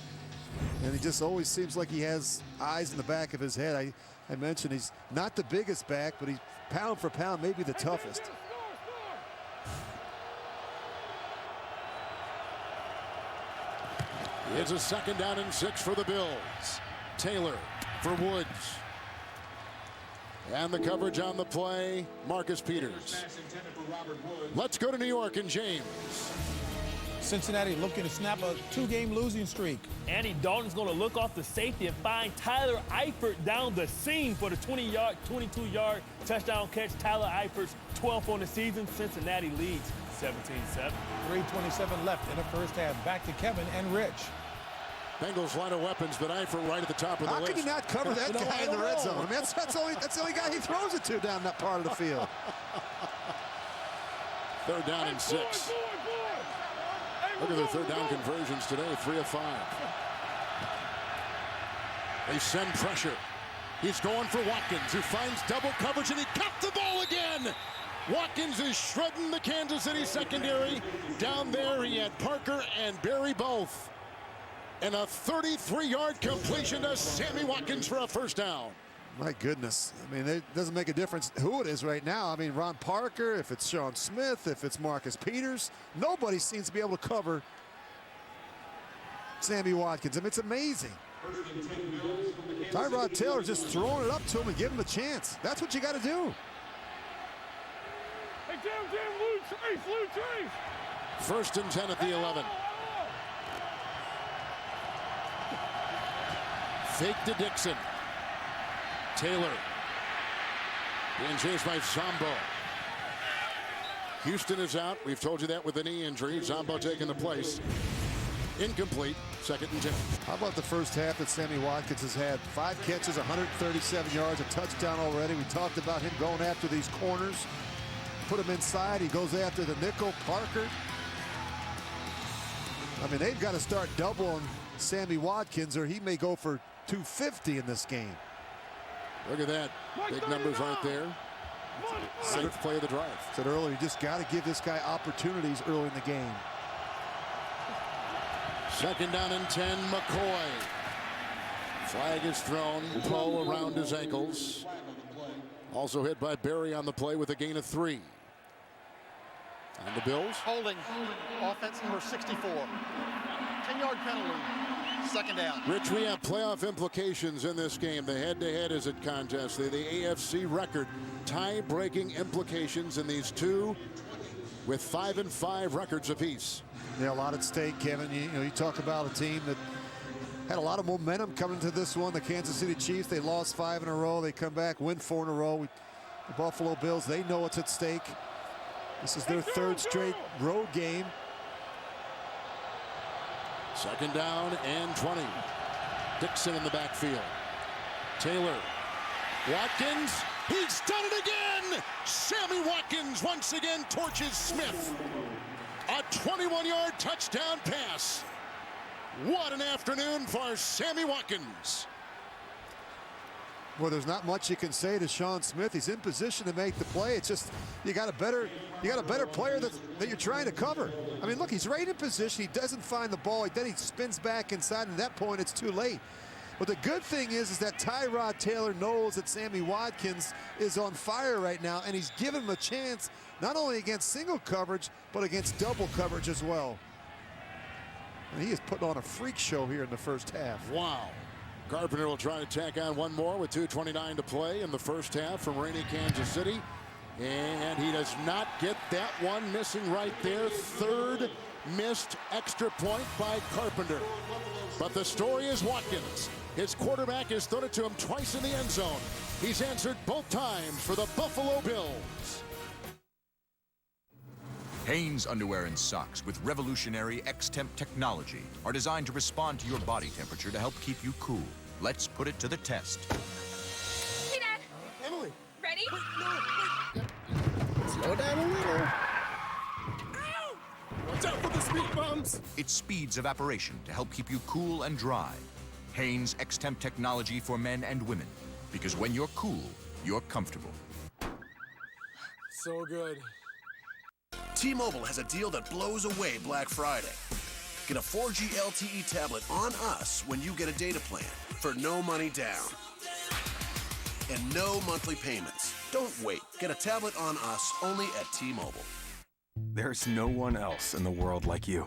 And he just always seems like he has eyes in the back of his head. I mentioned he's not the biggest back, but he's pound for pound maybe the toughest. It's a 2nd down and 6 for the Bills. Taylor for Woods. And the coverage on the play, Marcus Peters. Let's go to New York and James. Cincinnati looking to snap a 2-game losing streak. Andy Dalton's going to look off the safety and find Tyler Eifert down the seam for the 22-yard touchdown catch. Tyler Eifert's 12th on the season. Cincinnati leads 17-7. 3:27 left in the 1st half. Back to Kevin and Rich. Bengals line of weapons, but Eifert right at the top of the list. How can he not cover that guy in the red zone? I mean, that's the only guy he throws it to down that part of the field. 3rd down and 6. Look at their 3rd down conversions today, 3 of 5. They send pressure. He's going for Watkins, who finds double coverage, and he got the ball again. Watkins is shredding the Kansas City secondary. Down there, he had Parker and Berry both. And a 33-yard completion to Sammy Watkins for a first down. My goodness. I mean, it doesn't make a difference who it is right now. I mean, Ron Parker, if it's Sean Smith, if it's Marcus Peters, nobody seems to be able to cover Sammy Watkins. I mean, it's amazing. Tyrod Taylor just throwing it up to him and giving him a chance. That's what you got to do. Hey, Lou Trace. First and 10 at the 11. Fake to Dixon. Taylor being chased by Zombo. Houston is out. We've told you that with a knee injury. Zombo taking the place. Incomplete. Second and 10. How about the first half that Sammy Watkins has had? 5 catches, 137 yards, a touchdown already. We talked about him going after these corners. Put him inside. He goes after the nickel, Parker. I mean, they've got to start doubling Sammy Watkins, or he may go for 250 in this game. Look at that. Big numbers right there. Safe play of the drive. Said earlier, you just got to give this guy opportunities early in the game. Second down and 10, McCoy. Flag is thrown. Poe around his ankles. Also hit by Berry on the play with a gain of 3. On the Bills. Holding. Offense number 64. 10-yard penalty. Second down. Rich, we have playoff implications in this game. The head-to-head is a contest. The AFC record. Tie-breaking implications in these two with 5-5 records apiece. Yeah, a lot at stake, Kevin. You talk about a team that had a lot of momentum coming to this one. The Kansas City Chiefs, they lost 5 in a row. They come back, win 4 in a row. The Buffalo Bills, they know what's at stake. This is their 3rd straight road game. Second down and 20. Dixon in the backfield. Taylor. Watkins. He's done it again. Sammy Watkins once again torches Smith. A 21-yard touchdown pass. What an afternoon for Sammy Watkins. Well, there's not much you can say to Sean Smith. He's in position to make the play. It's just you got a better player that you're trying to cover. I mean, look, he's right in position. He doesn't find the ball. Then he spins back inside, and at that point, it's too late. But the good thing is that Tyrod Taylor knows that Sammy Watkins is on fire right now, and he's given him a chance not only against single coverage, but against double coverage as well. And he is putting on a freak show here in the first half. Wow. Carpenter will try to tack on one more with 2:29 to play in the first half from rainy Kansas City. And he does not get that one, missing right there. 3rd missed extra point by Carpenter. But the story is Watkins. His quarterback has thrown it to him twice in the end zone. He's answered both times for the Buffalo Bills. Hanes underwear and socks with revolutionary X-Temp technology are designed to respond to your body temperature to help keep you cool. Let's put it to the test. Hey, Dad. Emily. Ready? Slow down a little. Ow! Watch out for the speed bumps. It speeds evaporation to help keep you cool and dry. Hanes X-Temp technology for men and women. Because when you're cool, you're comfortable. So good. T-Mobile has a deal that blows away Black Friday. Get a 4G LTE tablet on us when you get a data plan for no money down and no monthly payments. Don't wait. Get a tablet on us only at T-Mobile. There's no one else in the world like you.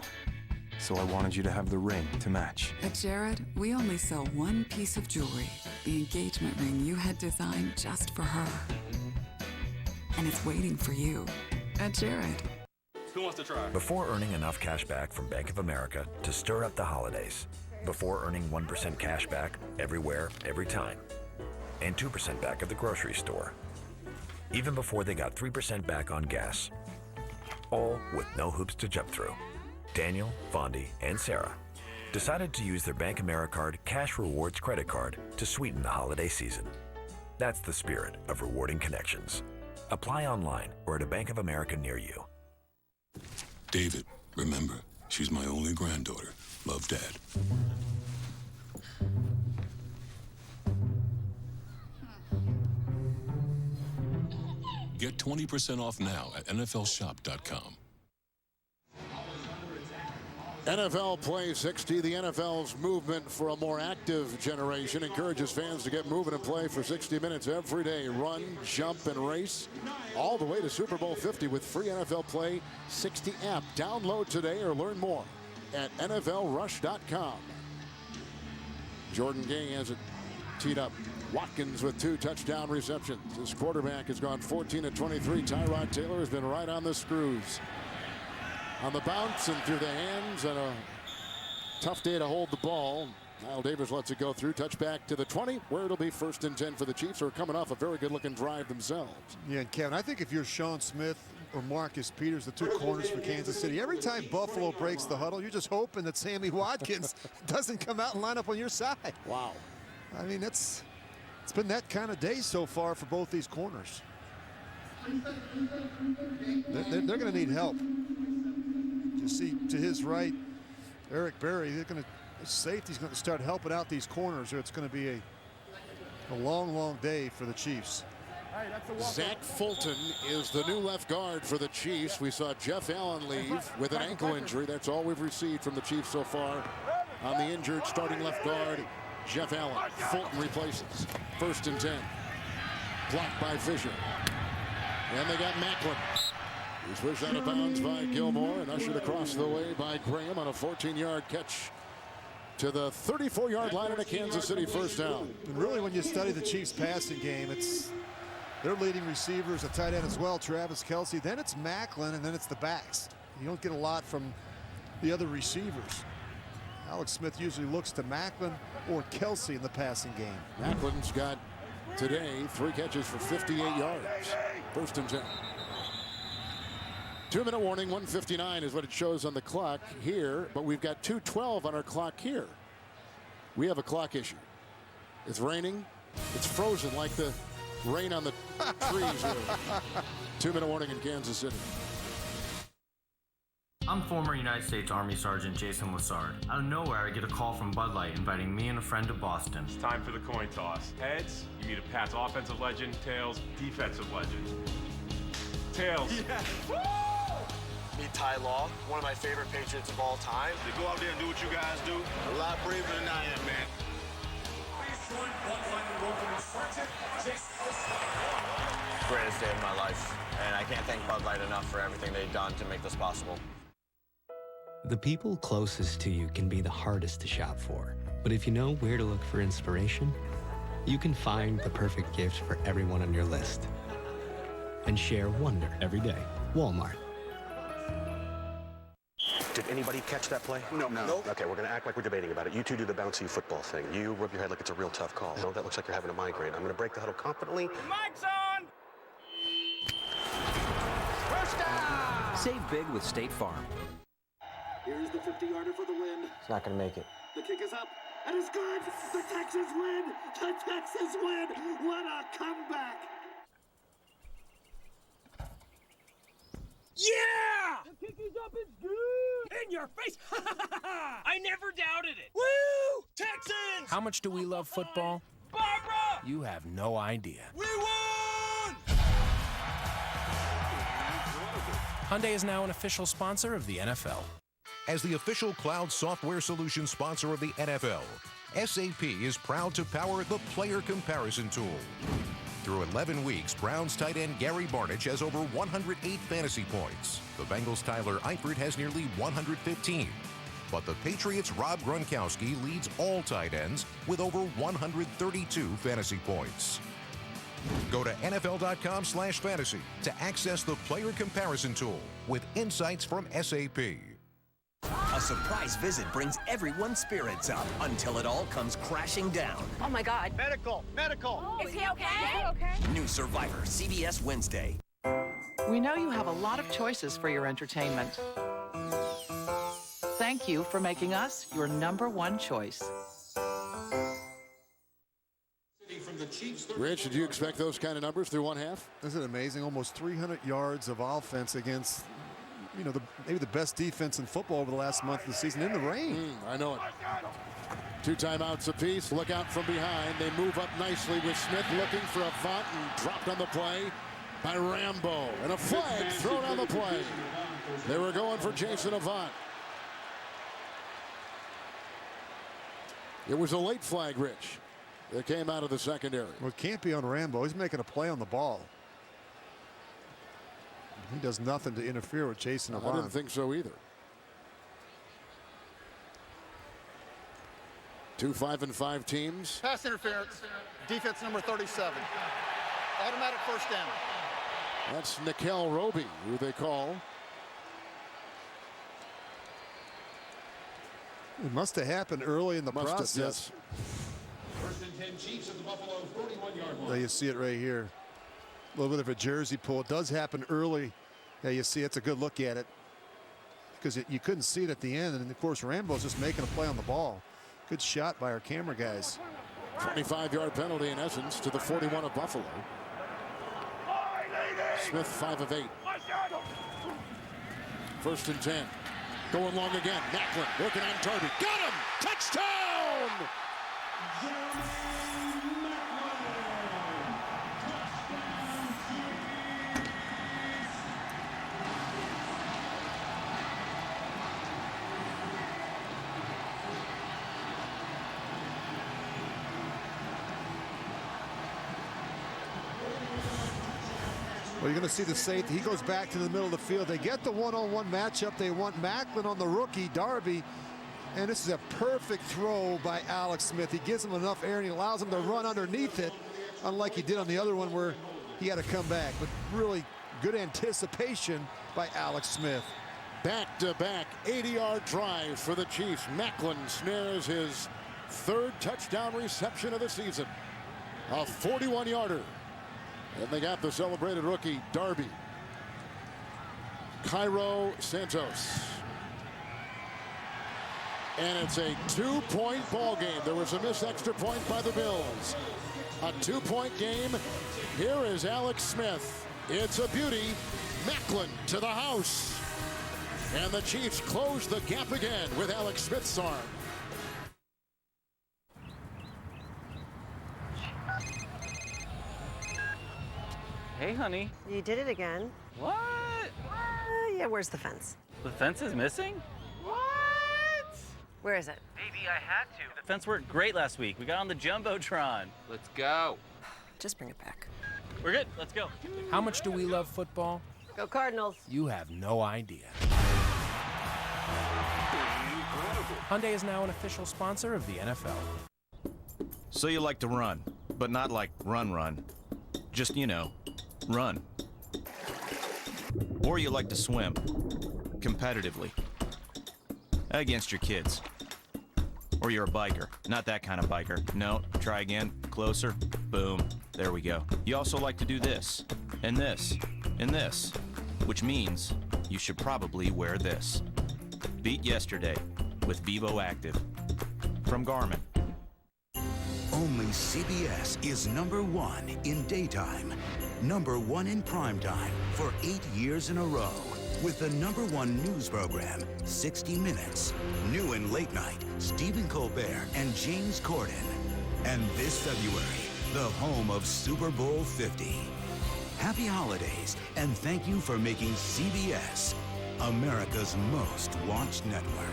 So I wanted you to have the ring to match. At Jared, we only sell one piece of jewelry, the engagement ring you had designed just for her. And it's waiting for you at Jared. Who wants to try? Before earning enough cash back from Bank of America to stir up the holidays. Before earning 1% cash back everywhere, every time. And 2% back at the grocery store. Even before they got 3% back on gas. All with no hoops to jump through. Daniel, Vondi, and Sarah decided to use their Bank AmeriCard Cash Rewards credit card to sweeten the holiday season. That's the spirit of rewarding connections. Apply online or at a Bank of America near you. David, remember, she's my only granddaughter. Love, Dad. Get 20% off now at NFLshop.com. NFL Play 60, the NFL's movement for a more active generation, encourages fans to get moving and play for 60 minutes every day. Run, jump, and race all the way to Super Bowl 50 with free NFL Play 60 app. Download today or learn more at NFLrush.com. Jordan Gay has it teed up. Watkins with 2 touchdown receptions. His quarterback has gone 14 of 23. Tyrod Taylor has been right on the screws. On the bounce and through the hands, and a tough day to hold the ball. Kyle Davis lets it go through. Touchback to the 20, where it'll be 1st and 10 for the Chiefs, who are coming off a very good-looking drive themselves. Yeah, and Kevin, I think if you're Sean Smith or Marcus Peters, the 2 corners for Kansas City, every time Buffalo breaks the huddle, you're just hoping that Sammy Watkins doesn't come out and line up on your side. Wow. I mean, it's been that kind of day so far for both these corners. They're going to need help. You see to his right, Eric Berry. Safety's going to start helping out these corners, or it's going to be a long day for the Chiefs. Zach Fulton is the new left guard for the Chiefs. We saw Jeff Allen leave with an ankle injury. That's all we've received from the Chiefs so far on the injured starting left guard, Jeff Allen. Fulton replaces. 1st and 10. Blocked by Fisher. And they got Macklin. He's pushed out of bounds by Gilmore and ushered across the way by Graham on a 14-yard catch to the 34-yard line in a Kansas City 1st down. And really, when you study the Chiefs passing game, it's their leading receivers, a tight end as well, Travis Kelce. Then it's Macklin, and then it's the backs. You don't get a lot from the other receivers. Alex Smith usually looks to Macklin or Kelce in the passing game. Macklin's got today 3 catches for 58 yards. 1st and 10. 2-minute warning. 1:59 is what it shows on the clock here, but we've got 2:12 on our clock here. We have a clock issue. It's raining. It's frozen like the rain on the trees here. 2-minute warning in Kansas City. I'm former United States Army Sergeant Jason Lassard. Out of nowhere, I get a call from Bud Light inviting me and a friend to Boston. It's time for the coin toss. Heads, you meet a Pats offensive legend. Tails, defensive legend. Tails. Yeah. Woo! Meet Ty Law, one of my favorite Patriots of all time. They go out there and do what you guys do. A lot braver than I am, man. Greatest day of my life, and I can't thank Bud Light enough for everything they've done to make this possible. The people closest to you can be the hardest to shop for, but if you know where to look for inspiration, you can find the perfect gift for everyone on your list. And share wonder every day. Walmart. Did anybody catch that play? No. Okay, we're going to act like we're debating about it. You 2 do the bouncy football thing. You rub your head like it's a real tough call. No, that looks like you're having a migraine. I'm going to break the huddle confidently. Mike's on! First down! Save big with State Farm. Here's the 50-yarder for the win. It's not going to make it. The kick is up, and it's good! The Texans win! The Texans win! What a comeback! Yeah! The kick is up, it's good! In your face! I never doubted it! Woo! Texans! How much do we love football? Barbara! You have no idea. We won! Hyundai is now an official sponsor of the NFL. As the official cloud software solution sponsor of the NFL, SAP is proud to power the player comparison tool. Through 11 weeks, Browns tight end Gary Barnidge has over 108 fantasy points. The Bengals' Tyler Eifert has nearly 115. But the Patriots' Rob Gronkowski leads all tight ends with over 132 fantasy points. Go to NFL.com/fantasy to access the player comparison tool with insights from SAP. A surprise visit brings everyone's spirits up until it all comes crashing down. Oh my God. Medical! Is he okay? New Survivor, CBS Wednesday. We know you have a lot of choices for your entertainment. Thank you for making us your #1 choice. Rich, did you expect those kind of numbers through one half? Isn't it amazing? Almost 300 yards of offense against, maybe the best defense in football over the last month of the season in the rain. I know it. 2 timeouts apiece. Look out from behind. They move up nicely with Smith looking for a Avant and dropped on the play. by Rambo, and a flag thrown on the play. They were going for Jason Avant. It was a late flag, Rich, that came out of the secondary. Well, it can't be on Rambo. He's making a play on the ball. He does nothing to interfere with Jason Avant. I didn't think so either. 2 5-5 teams. Pass interference. Defense number 37. Automatic first down. That's Nickel Roby, who they call. It must have happened early in the process. Yes. First and 10 Chiefs at the Buffalo 41-yard line. There you see it right here. A little bit of a jersey pull. It does happen early. Yeah, you see it's a good look at it because you couldn't see it at the end. And of course, Rambo's just making a play on the ball. Good shot by our camera guys. 25-yard penalty in essence to the 41 of Buffalo. Smith 5 of 8. First and 10. Going long again. Macklin working on Darby. Got him! Touchdown! Well, you're going to see the safety. He goes back to the middle of the field. They get the one-on-one matchup. They want Macklin on the rookie, Darby. And this is a perfect throw by Alex Smith. He gives him enough air and he allows him to run underneath it, unlike he did on the other one where he had to come back. But really good anticipation by Alex Smith. Back-to-back 80-yard drive for the Chiefs. Macklin snares his 3rd touchdown reception of the season. A 41-yarder. And they got the celebrated rookie, Darby. Cairo Santos. And it's a 2-point ball game. There was a missed extra point by the Bills. A 2-point game. Here is Alex Smith. It's a beauty. Macklin to the house. And the Chiefs close the gap again with Alex Smith's arm. Hey, honey. You did it again. What? Yeah, where's the fence? The fence is missing? What? Where is it? Baby, I had to. The fence worked great last week. We got on the Jumbotron. Let's go. Just bring it back. We're good. Let's go. How much do we love football? Go Cardinals. You have no idea. Hyundai is now an official sponsor of the NFL. So you like to run, but not like run. Just, you know, run. Or you like to swim, competitively, against your kids. Or you're a biker, not that kind of biker. No, try again, closer, boom, there we go. You also like to do this, and this, and this, which means you should probably wear this. Beat yesterday with Vivo Active from Garmin. Only CBS is #1 in daytime, #1 in primetime for 8 years in a row. With the #1 news program, 60 Minutes. New in late night, Stephen Colbert and James Corden. And this February, the home of Super Bowl 50. Happy holidays, and thank you for making CBS America's most watched network.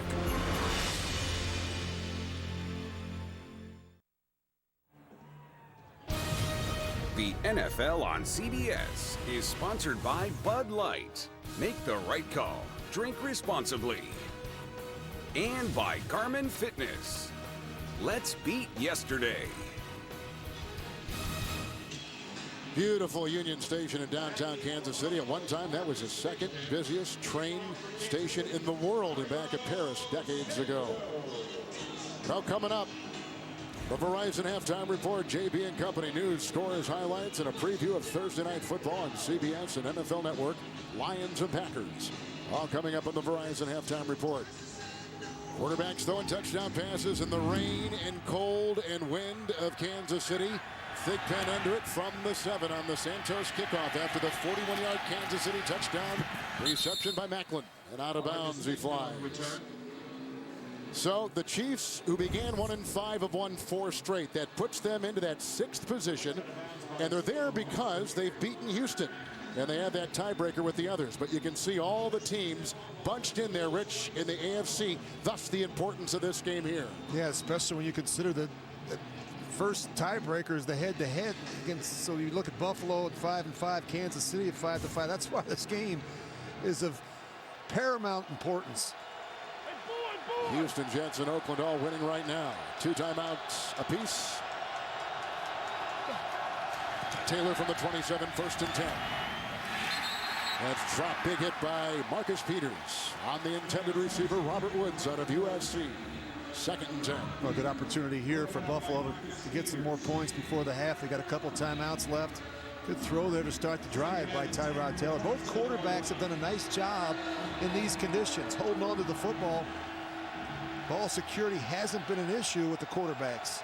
The NFL on CBS is sponsored by Bud Light. Make the right call. Drink responsibly. And by Garmin Fitness. Let's beat yesterday. Beautiful Union Station in downtown Kansas City. At one time, that was the 2nd busiest train station in the world and back at Paris decades ago. Now coming up, the Verizon Halftime Report, JB and Company news, scores, highlights, and a preview of Thursday Night Football on CBS and NFL Network, Lions and Packers. All coming up on the Verizon Halftime Report. Quarterbacks throwing touchdown passes in the rain and cold and wind of Kansas City. Thick pen under it from the 7 on the Santos kickoff after the 41-yard Kansas City touchdown. Reception by Macklin, and out of bounds he flies. So the Chiefs, who began 1-5, have won 4 straight. That puts them into that 6th position, and they're there because they've beaten Houston. and they have that tiebreaker with the others. But you can see all the teams bunched in there, Rich, in the AFC. Thus the importance of this game here. Yeah, especially when you consider the first tiebreaker is the head-to-head against. So you look at Buffalo at 5-5, Kansas City at 5-5. That's why this game is of paramount importance. Houston, Jets, and Oakland all winning right now. 2 timeouts apiece. Taylor from the 27, 1st and 10. That's dropped, big hit by Marcus Peters on the intended receiver, Robert Woods out of USC. 2nd and 10. Well, good opportunity here for Buffalo to get some more points before the half. They got a couple timeouts left. Good throw there to start the drive by Tyrod Taylor. Both quarterbacks have done a nice job in these conditions, holding on to the football. Ball security hasn't been an issue with the quarterbacks.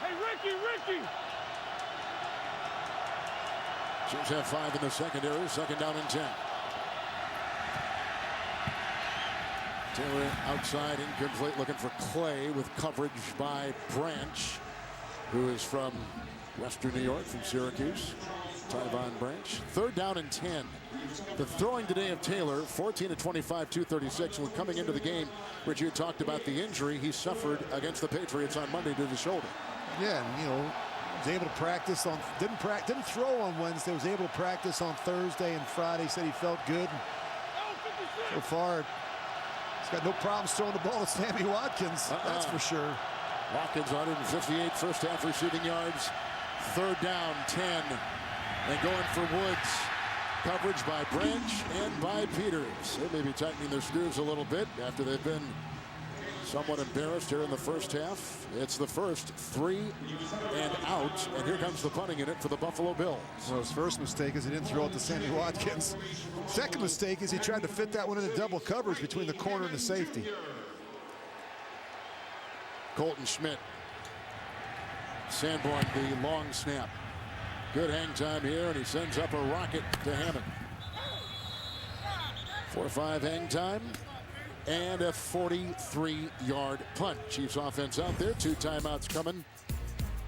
Hey, Ricky! Chiefs have 5 in the secondary, 2nd down and 10. Taylor outside, incomplete, looking for Clay with coverage by Branch, who is from Western New York, from Syracuse. Tyvon Branch. 3rd down and 10. The throwing today of Taylor, 14 of 25, 236. When coming into the game, Richard talked about the injury he suffered against the Patriots on Monday to the shoulder. Yeah, and you know, was able to practice on, didn't throw on Wednesday, was able to practice on Thursday and Friday, said he felt good. So far, he's got no problems throwing the ball to Sammy Watkins, that's for sure. Watkins 158 first half receiving yards. 3rd down, 10. And going for Woods. Coverage by Branch and by Peters. They may be tightening their screws a little bit after they've been somewhat embarrassed here in the first half. It's the first 3 and out. And here comes the punting unit for the Buffalo Bills. Well, his first mistake is he didn't throw it to Sammy Watkins. Second mistake is he tried to fit that one into double coverage between the corner and the safety. Colton Schmidt. Sanborn, the long snap. Good hang time here, and he sends up a rocket to Hammond. 4-5 hang time and a 43-yard punt. Chiefs offense out there. 2 timeouts coming.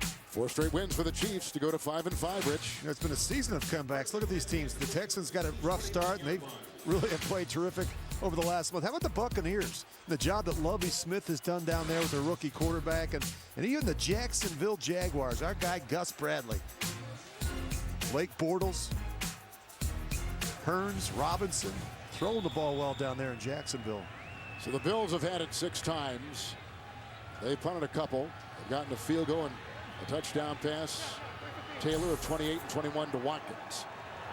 4 straight wins for the Chiefs to go to 5-5, Rich. You know, it's been a season of comebacks. Look at these teams. The Texans got a rough start, and they really have played terrific over the last month. How about the Buccaneers? The job that Lovie Smith has done down there with their rookie quarterback, and even the Jacksonville Jaguars. Our guy, Gus Bradley. Blake Bortles, Hearns, Robinson, throwing the ball well down there in Jacksonville. So the Bills have had it 6 times. They punted a couple. They've gotten a field goal and a touchdown pass. Taylor of 28 and 21 to Watkins.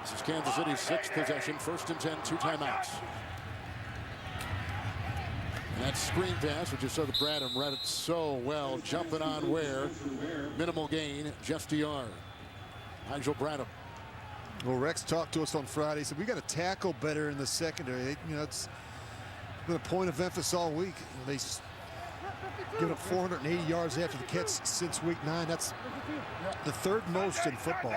This is Kansas City's 6th possession, 1st and 10, 2 timeouts. And that screen pass, which is so that Bradham read it so well, jumping on Ware. Minimal gain, just a yard. Nigel Bradham. Well, Rex talked to us on Friday. He said, we got to tackle better in the secondary. You know, it's been a point of emphasis all week. They given up 480 yards after the catch since week 9. That's the 3rd most in football.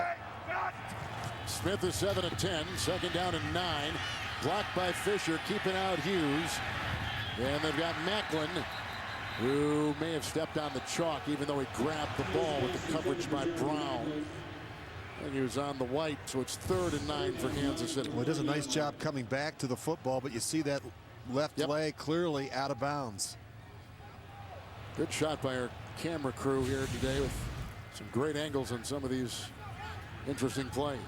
Smith is 7 of 10. 2nd down and 9. Blocked by Fisher, keeping out Hughes. And they've got Macklin, who may have stepped on the chalk, even though he grabbed the ball with the coverage by Brown. And he was on the white, so it's 3rd and 9 for Kansas City. Well, he does a nice job coming back to the football, but you see that left leg clearly out of bounds. Good shot by our camera crew here today with some great angles on some of these interesting plays.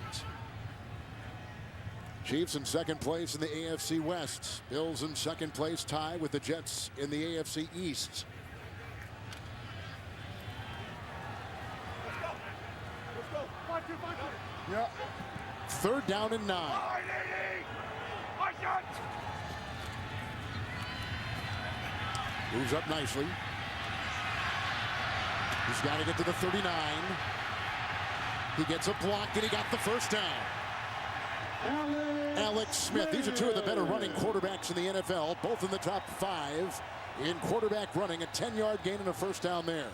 Chiefs in 2nd place in the AFC West. Bills in 2nd place, tie with the Jets in the AFC East. Yeah. 3rd down and 9. Moves up nicely. He's got to get to the 39. He gets a block, and he got the 1st down. Alex Smith. These are 2 of the better running quarterbacks in the NFL, both in the top 5 in quarterback running. A 10-yard gain and a 1st down there.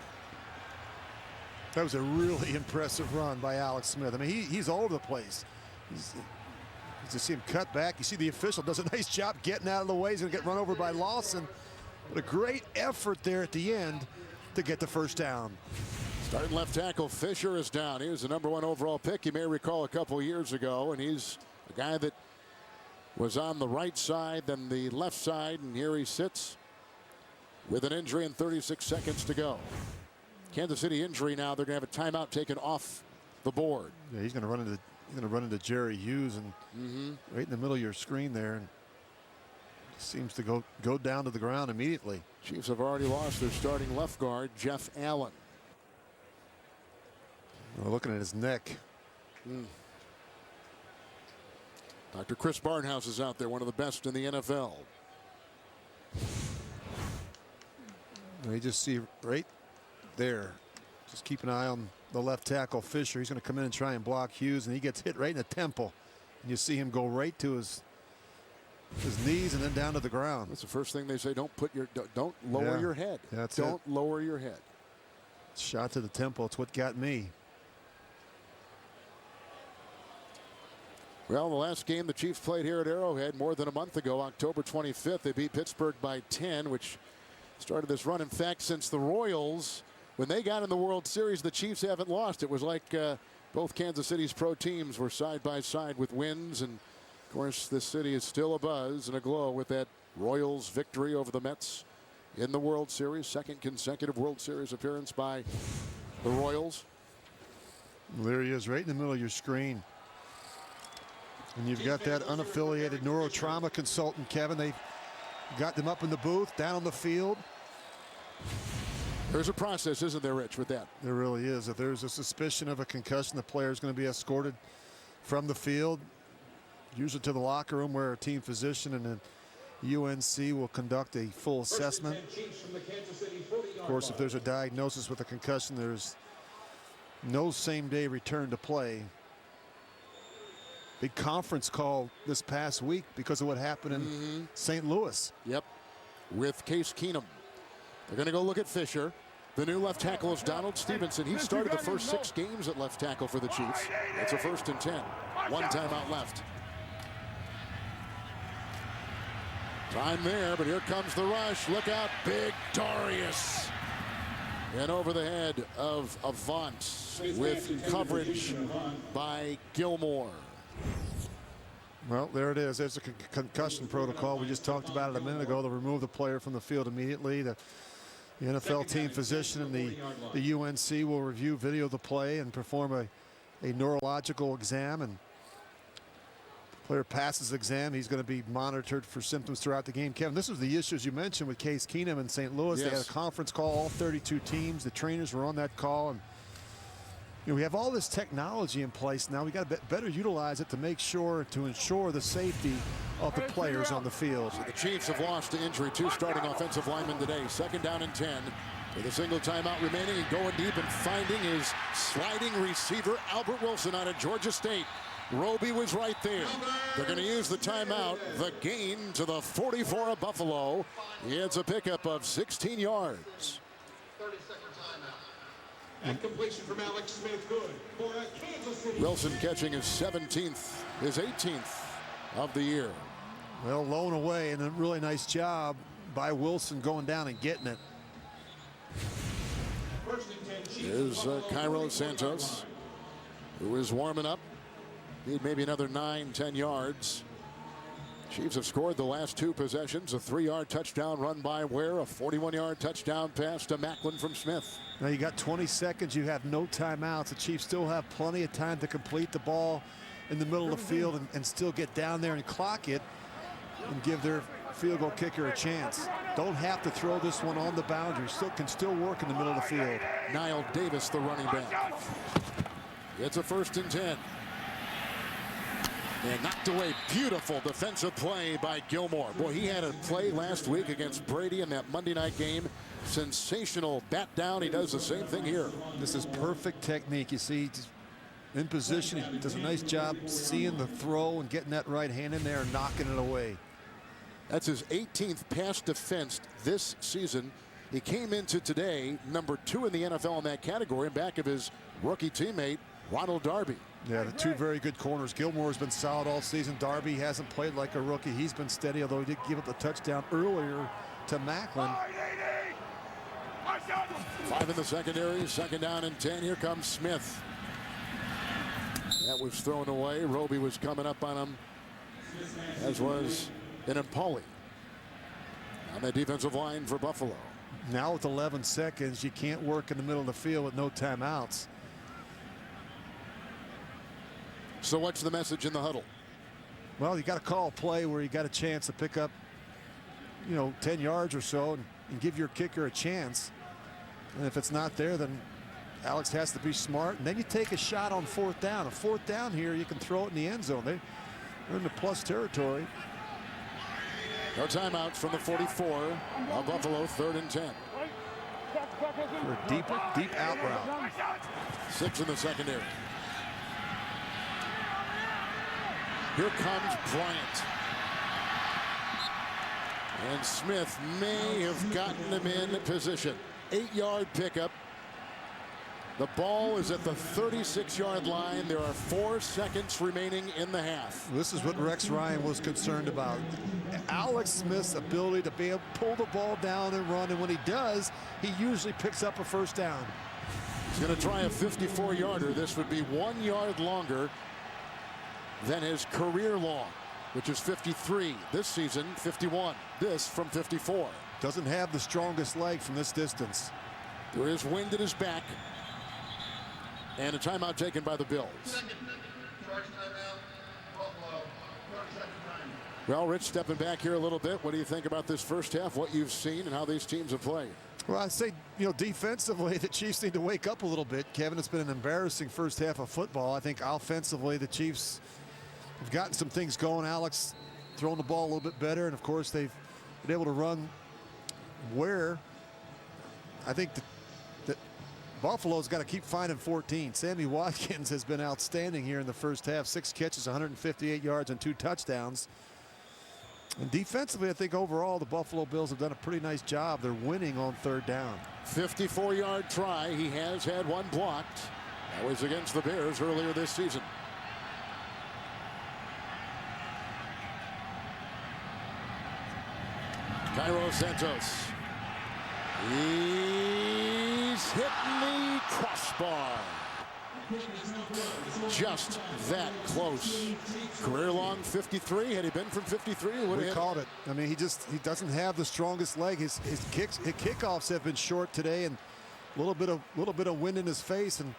That was a really impressive run by Alex Smith. I mean, he's all over the place. You see him cut back. You see the official does a nice job getting out of the way. He's going to get run over by Lawson. But a great effort there at the end to get the 1st down. Starting left tackle Fisher is down. He was the #1 overall pick. You may recall a couple years ago, and he's a guy that was on the right side, then the left side, and here he sits with an injury and 36 seconds to go. Kansas City injury now. They're going to have a timeout taken off the board. Yeah, he's going to run into Jerry Hughes and right in the middle of your screen there, and seems to go down to the ground immediately. Chiefs have already lost their starting left guard, Jeff Allen. We're looking at his neck. Dr. Chris Barnhouse is out there, one of the best in the NFL. You just see right there. Just keep an eye on the left tackle Fisher. He's going to come in and try and block Hughes, and he gets hit right in the temple. And you see him go right to his knees and then down to the ground. That's the first thing they say. Don't lower your head. Don't lower your head. Shot to the temple. It's what got me. Well, the last game the Chiefs played here at Arrowhead more than a month ago, October 25th, they beat Pittsburgh by 10, which started this run. In fact, since the Royals, when they got in the World Series, the Chiefs haven't lost. It was like both Kansas City's pro teams were side by side with wins, and of course this city is still abuzz and aglow with that Royals victory over the Mets in the World Series. Second consecutive World Series appearance by the Royals. There he is, right in the middle of your screen. And you've got that unaffiliated neurotrauma consultant, Kevin. They got them up in the booth, down on the field. There's a process, isn't there, Rich, with that? There really is. If there's a suspicion of a concussion, the player is going to be escorted from the field, usually to the locker room where a team physician and then UNC will conduct a full assessment. Of course, if there's a diagnosis with a concussion, there's no same-day return to play. Big conference call this past week because of what happened in St. Louis. Yep, with Case Keenum. They're going to go look at Fisher. The new left tackle is Donald Stevenson. He started the first 6 games at left tackle for the Chiefs. It's a 1st and 10. One timeout left. Time there, but here comes the rush. Look out, big Darius. And over the head of Avant with coverage by Gilmore. Well, there it is. There's a concussion protocol. We just talked about it a minute ago. They'll remove the player from the field immediately. The NFL team physician and the UNC will review video of the play and perform a neurological exam. And the player passes the exam, he's going to be monitored for symptoms throughout the game. Kevin, this was the issues you mentioned with Case Keenum in St. Louis. Yes. They had a conference call, all 32 teams. The trainers were on that call. And we have all this technology in place now. We got to better utilize it to make sure to ensure the safety of the players on the field. So the Chiefs have lost to injury 2 starting offensive linemen today. 2nd down and 10 with a single timeout remaining, and going deep and finding his sliding receiver Albert Wilson out of Georgia State. Roby was right there. They're going to use the timeout. The gain to the 44 of Buffalo. It's a pickup of 16 yards. And completion from Alex Smith, good for a Kansas City. Wilson catching his 17th, his 18th of the year. Well, blown away, and a really nice job by Wilson going down and getting it. Here's Cairo Santos, who is warming up. Need maybe another 9-10 yards. Chiefs have scored the last 2 possessions. A 3-yard touchdown run by Ware, a 41-yard touchdown pass to Macklin from Smith. Now you got 20 seconds. You have no timeouts. The Chiefs still have plenty of time to complete the ball in the middle of the field and still get down there and clock it and give their field goal kicker a chance. Don't have to throw this one on the boundary. Can still work in the middle of the field. Niall Davis, the running back. It's a 1st and 10. And knocked away. Beautiful defensive play by Gilmore. Boy, he had a play last week against Brady in that Monday night game. Sensational bat down. He does the same thing here. This is perfect technique. You see, in position, he does a nice job seeing the throw and getting that right hand in there and knocking it away. That's his 18th pass defense this season. He came into today number 2 in the NFL in that category, in back of his rookie teammate, Ronald Darby. Yeah, the 2 very good corners. Gilmore has been solid all season. Darby hasn't played like a rookie. He's been steady, although he did give up the touchdown earlier to Macklin. 5 in the secondary, second down and 10. Here comes Smith. That was thrown away. Roby was coming up on him, as was Impoli on the defensive line for Buffalo. Now with 11 seconds, you can't work in the middle of the field with no timeouts. So what's the message in the huddle? Well, you got to call a play where you got a chance to pick up, 10 yards or so and give your kicker a chance. And if it's not there, then Alex has to be smart. And then you take a shot on fourth down. A fourth down here, you can throw it in the end zone. They're in the plus territory. No timeouts from the 44 of Buffalo, 3rd and 10. For a deep out route. 6 in the secondary. Here comes Bryant. And Smith may have gotten him in position. 8-yard pickup. The ball is at the 36-yard line. There are 4 seconds remaining in the half. This is what Rex Ryan was concerned about. Alex Smith's ability to be able to pull the ball down and run. And when he does, he usually picks up a first down. He's going to try a 54-yarder. This would be 1 yard longer than his career long, which is 53. This season, 51. This from 54. Doesn't have the strongest leg from this distance. There is wind at his back. And a timeout taken by the Bills. Well, Rich, stepping back here a little bit, what do you think about this first half, what you've seen and how these teams have played? Well, I'd say, defensively, the Chiefs need to wake up a little bit. Kevin, it's been an embarrassing first half of football. I think offensively, the Chiefs have gotten some things going. Alex throwing the ball a little bit better, and of course, they've been able to run where I think that Buffalo's got to keep finding 14. Sammy Watkins has been outstanding here in the first half. 6 catches, 158 yards, and 2 touchdowns. And defensively, I think overall the Buffalo Bills have done a pretty nice job. They're winning on 3rd down. 54-yard try. He has had one blocked. That was against the Bears earlier this season. Cairo Santos. He's hitting the crossbar. Just that close. Career long 53. Had he been from 53, we called it. I mean, he doesn't have the strongest leg. His kickoffs have been short today, and a little bit of wind in his face. And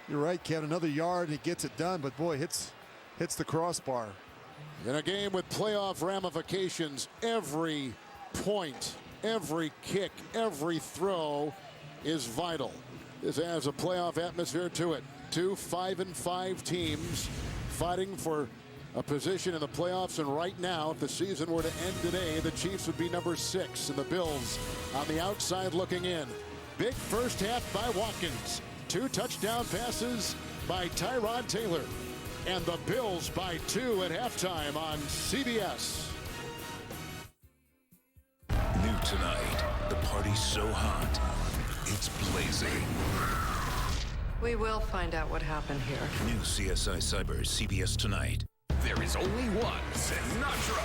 you're right, Kevin. Another yard, and he gets it done. But boy, hits the crossbar. In a game with playoff ramifications, every point, every kick, every throw is vital. This has a playoff atmosphere to it. 2 5-5 teams fighting for a position in the playoffs, and right now, if the season were to end today, the Chiefs would be number 6, and the Bills on the outside looking in. Big first half by Watkins. 2 touchdown passes by Tyrod Taylor. And the Bills by 2 at halftime on CBS. New tonight, the party's so hot, it's blazing. We will find out what happened here. New CSI Cyber, CBS Tonight. There is only one Sinatra.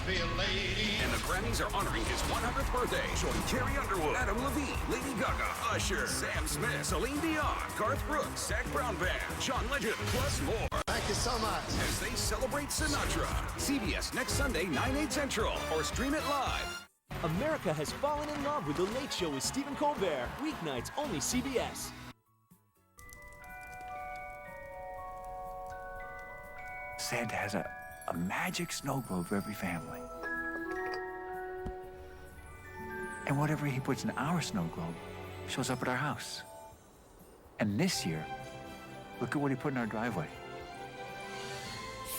Be a lady. And the Grammys are honoring his 100th birthday, showing Carrie Underwood, Adam Levine, Lady Gaga, Usher, Sam Smith, Celine Dion, Garth Brooks, Zach Brown Band, John Legend, plus more. Thank you so much. As they celebrate Sinatra. CBS next Sunday, 9/8 Central, or stream it live. America has fallen in love with The Late Show with Stephen Colbert. Weeknights, only CBS. Santa has a magic snow globe for every family. And whatever he puts in our snow globe shows up at our house. And this year, look at what he put in our driveway.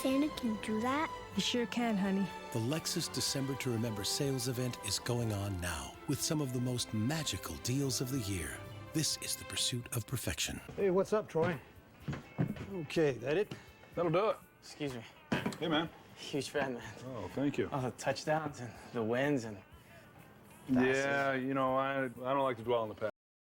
Santa can do that? He sure can, honey. The Lexus December to Remember sales event is going on now with some of the most magical deals of the year. This is the pursuit of perfection. Hey, what's up, Troy? Okay, that it? That'll do it. Excuse me. Hey, man. Huge fan, man. Oh, thank you. Oh, the touchdowns and the wins and... Yeah, you know, I don't like to dwell on the